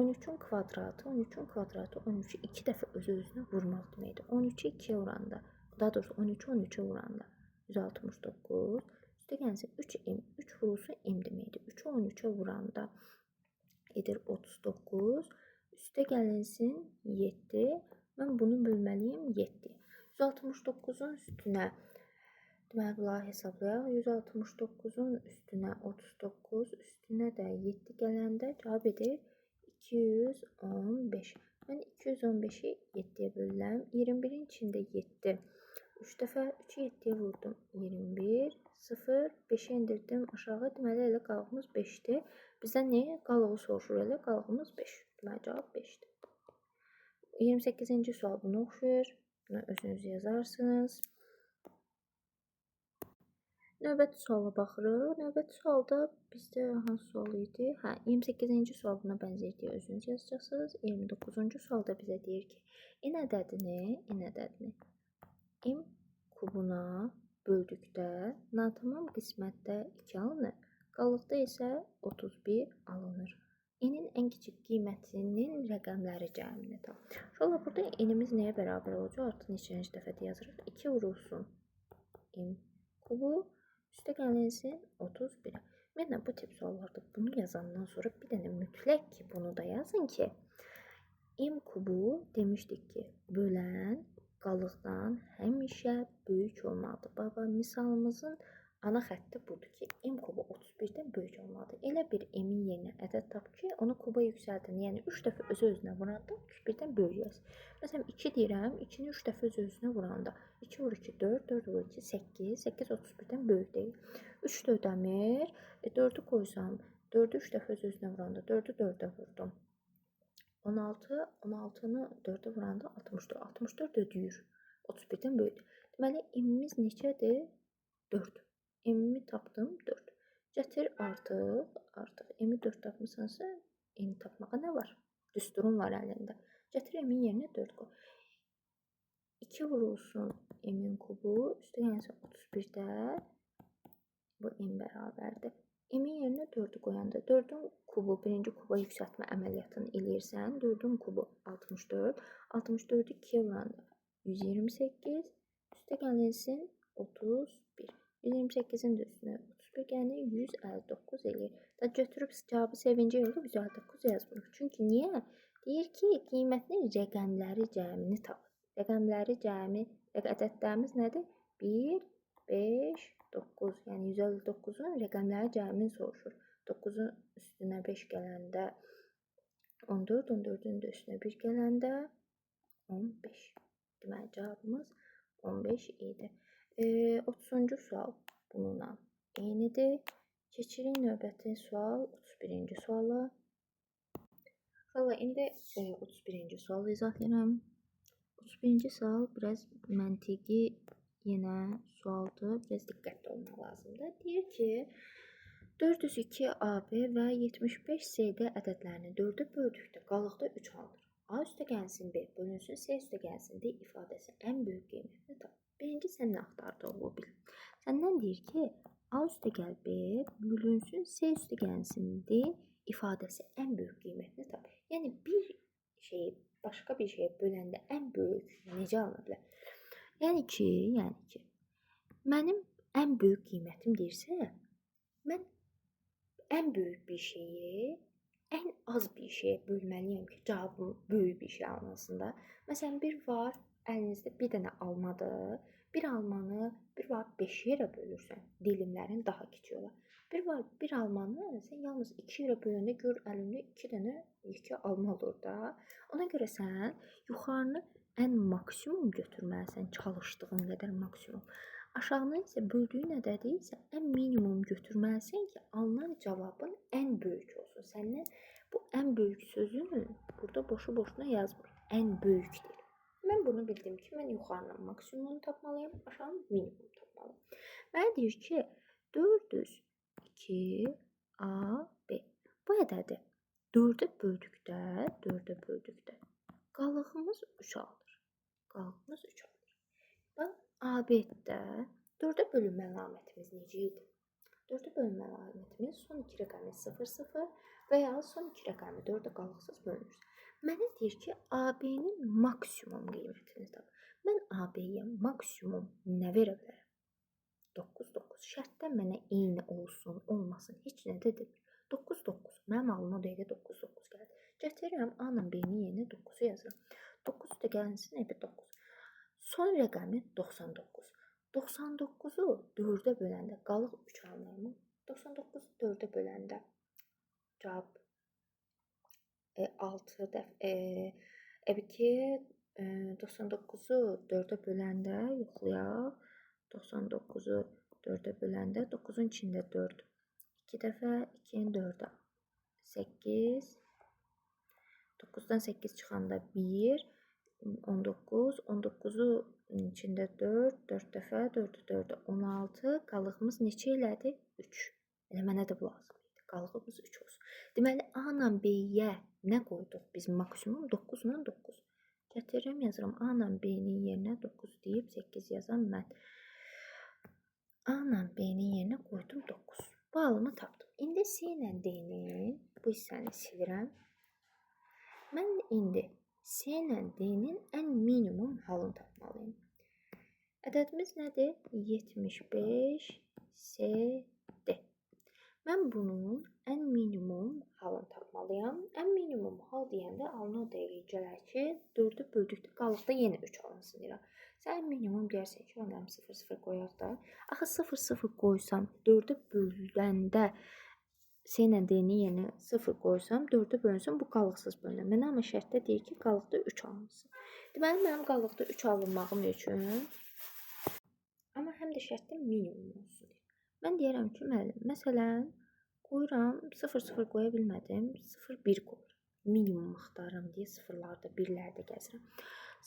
13-ün kvadratı 13-ü 2 dəfə öz-özünə vurmaq deməkdir. 13-ü 2-yə vuranda, daha doğrusu 13-ü 13-ə vuranda 169. Üstə gəlsin 3m, 3 vurulsun m deməkdir. 3-ü 13-ə vuranda edir 39. Üstə gəlinsin 7. Mən bunu bölməliyim 7. 169-un üstünə, deməli, bunları hesablayaq. 169-un üstünə 39, üstünə də 7 gələndə cavab edir 215. Mən 215-i 7-yə bölürəm. 21-in içində 7. 3 dəfə 3-ü 7-yə vurdum. 21, 0, 5-i indirdim aşağı. Deməli, elə qalığımız 5-dir. Bizdən nə? Qalığı soruşur elə. Qalığımız 5. Deməli, cavab 5-dir. 28-ci sual bunu oxşuyur. Bunu özünüz yazarsınız. Növbəti suala baxırıq. Növbəti sualda bizdə hansı sual idi? 28-ci sual buna bənzər deyə özünüz yazacaqsınız. 29-cu sualda bizə deyir ki, n ədədini m kubuna böldükdə natamam qismətdə 2 alınır. Qalıqda isə 31 alınır. N-in ən kiçik qiymətinin rəqəmləri cəmini tap. Şöyle burada n-imiz nəyə bərabər olacaq? Artıq neçənci dəfədə yazırıq? 2 vurulsun m kubu üstə gəlinsin 31-ə. Mənlə bu tip suallarda bunu yazandan sonra bir dənə mütləq ki bunu da yazın ki m kubu demişdik ki bölən qalıqdan həmişə böyük olmalıdır. Baba, misalımızın ana xətti budur ki m kubu 31-dən böyük olmalıdır. Elə bir m-in yerinə ədəd tap ki onu kuba yüksəldin. Yəni 3 dəfə öz-özünə vuranda 31-dən böyük yaz. Məsələn 2 deyirəm, 2-ni 3 dəfə öz-özünə vuranda 2 vur 2 4, 4 vur 2 8, 8 31-dən böyük deyil. 3 də ödəmir. 4-ü qoysam, 4-ü 3 dəfə öz-özünə vuranda 4-ü 4-ə vurdum. 16'nı 4'ə vuranda 64. 64 ödəyir. 31-dən böyükdür. Deməli, m-imiz neçədir? 4. M-imi tapdım 4. Gətir artıq m-i 4 tapmısansa, n tapmağa nə var? Düsturun var əlində. Gətir m-in yerinə 4 qoy. 2 vurulsun m-in kubu, üstə gəlsə 31-də bu m bərabərdir. M-in yerinə 4'ü qoyanda 4'ün kubu, birinci kuba yüksəltmə əməliyyatını eləyirsən. 4'ün kubu 64. 64'ü 2'yə vuranda 128. Üstə gəlsin 31. 128'in də üstünə 31 gəlir, 159 eləyir. Da götürüb cavabı sevincə yolda 159 yazmırıq. Çünki niyə? Deyir ki, qiymətinin rəqəmləri cəmini tap. Rəqəmləri cəmi, ədədlərimiz nədir? 1, 5, 9. Yəni 159'un rəqəmləri cəmini soruşur. 9'un üstünə 5 gələndə 14, 14'ün də üstünə 1 gələndə 15. Deməli, cavabımız 15 idi. 30-cu sual bununla eynidir. Keçirik növbəti sual 31-ci suala. Xala, indi 31-ci sualı izahlayıram. 31-ci sual biraz məntiqi yenə sualdır. Biraz diqqətli olmaq lazımdır. Deyir ki, 402 AB və 75 CD ədədlərini 4'ə böldükdə qalıqda 3 alınır. A üstə gəlsin B bölünsün C üstə gəlsin D ifadəsi ən böyük qiymətini tap. Birinci sən nə axtardığını bil. Səndən deyir ki, A üstə gəl B bölünsün C üstə gəlsin D ifadəsi ən böyük qiymətini tap. Yəni bir şeyi başqa bir şeyə böləndə ən böyük necə alına bilər? Yəni ki, mənim ən böyük qiymətim deyirsə, mən ən böyük bir şeyi ən az bir şeyə bölməliyəm ki, cavabım böyük bir şey alınsın. Məsələn, bir var, əlinizdə bir dənə almadır. Bir almanı bir var 5 yerə bölürsən, dilimlərin daha kiçik olar. Bir var, bir almanı sən yalnız 2 yerə böləndə gör əlində 2 dənə yekə alma olur da. Ona görə sən yuxarını ən maksimum götürməlisən, çalışdığın qədər maksimum. Aşağını isə böldüyün ədədi isə ən minimum götürməlisən ki, alınan cavabın ən böyük olsun. Səndən bu ən böyük sözünü burada boşu-boşuna yazmır. Ən böyükdür. Mən bunu bildim ki, mən yuxarının maksimumunu tapmalıyım, aşağının minimumunu tapmalıyım. Mənə deyir ki, 402 AB. Bu ədədi 4'ə böldükdə qalığımız 3 alır. Qalığımız 3 alır. Bax, AB-də 4'ə bölünmə əlamətimiz necə idi? 4'ə bölünmə əlamətimiz son 2 rəqəmi 0,0 və ya son 2 rəqəmi 4'ə qalıqsız bölünür. Mənə deyir ki, AB-nin maksimum qiymətini tap. Mən AB-yə maksimum nə verə bilərəm? 9, 9. Şərtdən mənə eyni olsun, olmasın, heç nə də demir. 9, 9. Mənim alım o dəqiqə 9, 9 gəldi. Gətirirəm A-nın B-nin yerinə 9'u yazıram. 9 da gəlsin, 9. Son rəqəmi 99. 99'u 4'ə böləndə qalıq 3 alınırmı? 99'u 4'ə böləndə cavab 6 dəfə 99'u 4'ə böləndə yoxlayaq. 99'u 4'ə böləndə 9'un içində 4. 2 dəfə 2'nin 4'ə 8. 9'dan 8 çıxanda 1. 19. 19'u içində 4. 4 dəfə 4'ü 4'ə 16. Qalığımız neçə elədi? 3. Elə mənə də bu lazım idi. Qalığımız 3 olsun. Deməli, A-la B-yə nə qoyduq? Biz maksimum 9 ilə 9. Gətirirəm, yazıram. A-la B-nin yerinə 9 deyib 8 yazam mən. A-la B-nin yerinə qoydum 9. Bu alımı tapdım. İndi C ilə D-nin bu hissəni silirəm. Mən indi C ilə D-nin ən minimum halını tapmalıyım. Ədədimiz nədir? 75 CD. Mən bunun ən minimum halını tapmalıyam. Ən minimum hal deyəndə alına o dəqiqə gələr ki, 4'ü böldükdə qalıqda yenə 3 alınsın deyirəm. Sən minimum deyərsən ki, onlarım 0-0 qoyaq da. Axı 0-0 qoysam, 4'ü böləndə C ilə D-nin yerinə 0 qoysam, 4'ü bölünsün, bu qalıqsız bölünür. Mənə amma şərtdə deyir ki, qalıqda 3 alınsın. Deməli, mənim qalıqda 3 alınmağım üçün amma həm də şərtdə minimum olsun. Mən deyirəm ki, müəllim, məsələn, qoyuram, 0-0 qoya bilmədim, 0-1 qoyuram. minimum axtarıram deyə sıfırlarda, birlərdə gəzirəm.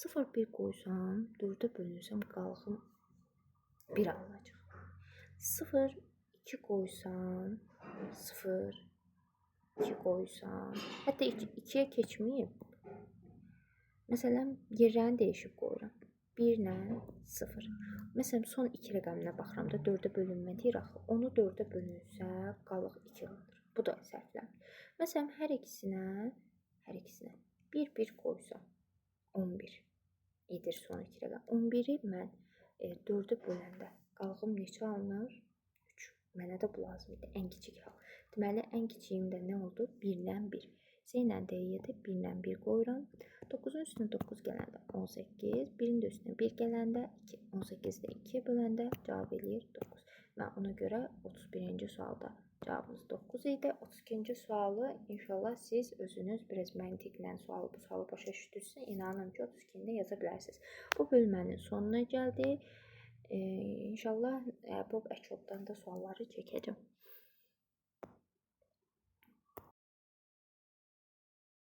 0, 1 qoysam, 4-ə bölünsəm qalığım 1 alınacaq. 0, 2 qoysam, 0, 2 qoysam, hətta 2-yə keçməyib. Məsələn, yerlərini dəyişib qoyuram. 1 ilə 0. Məsələn, son 2 rəqəminə baxıram da, 4-ə bölünmə deyir axı. Onu 4-ə bölünsə, qalıq 2 qalır. Bu da səhvlənir. Məsələn, hər ikisinə 1 qoysam, 11 edir son 2 rəqəm. 11-i mən 4-ə böləndə qalığım neçə alınır? 3. Mənə də bu lazım idi, ən kiçik hal. Deməli, ən kiçiyim də nə oldu? 1 ilə 1. Zeynə dəyiyyədə 1 ilə 1 qoyuram. 9-un üstünə 9 gələndə 18, 1-in də üstünə 1 gələndə 2, 18-də 2-yə böləndə cavab eləyir 9. Və ona görə 31-ci sualda cavabımız 9 idi. 32-ci sualı inşallah siz özünüz biraz məntiqlə bu sualı başa düşdünüzsə, inanın ki, 32-də yaza bilərsiniz. Bu bölmənin sonuna gəldik. İnşallah bu ətrafdan da sualları çəkəcəm.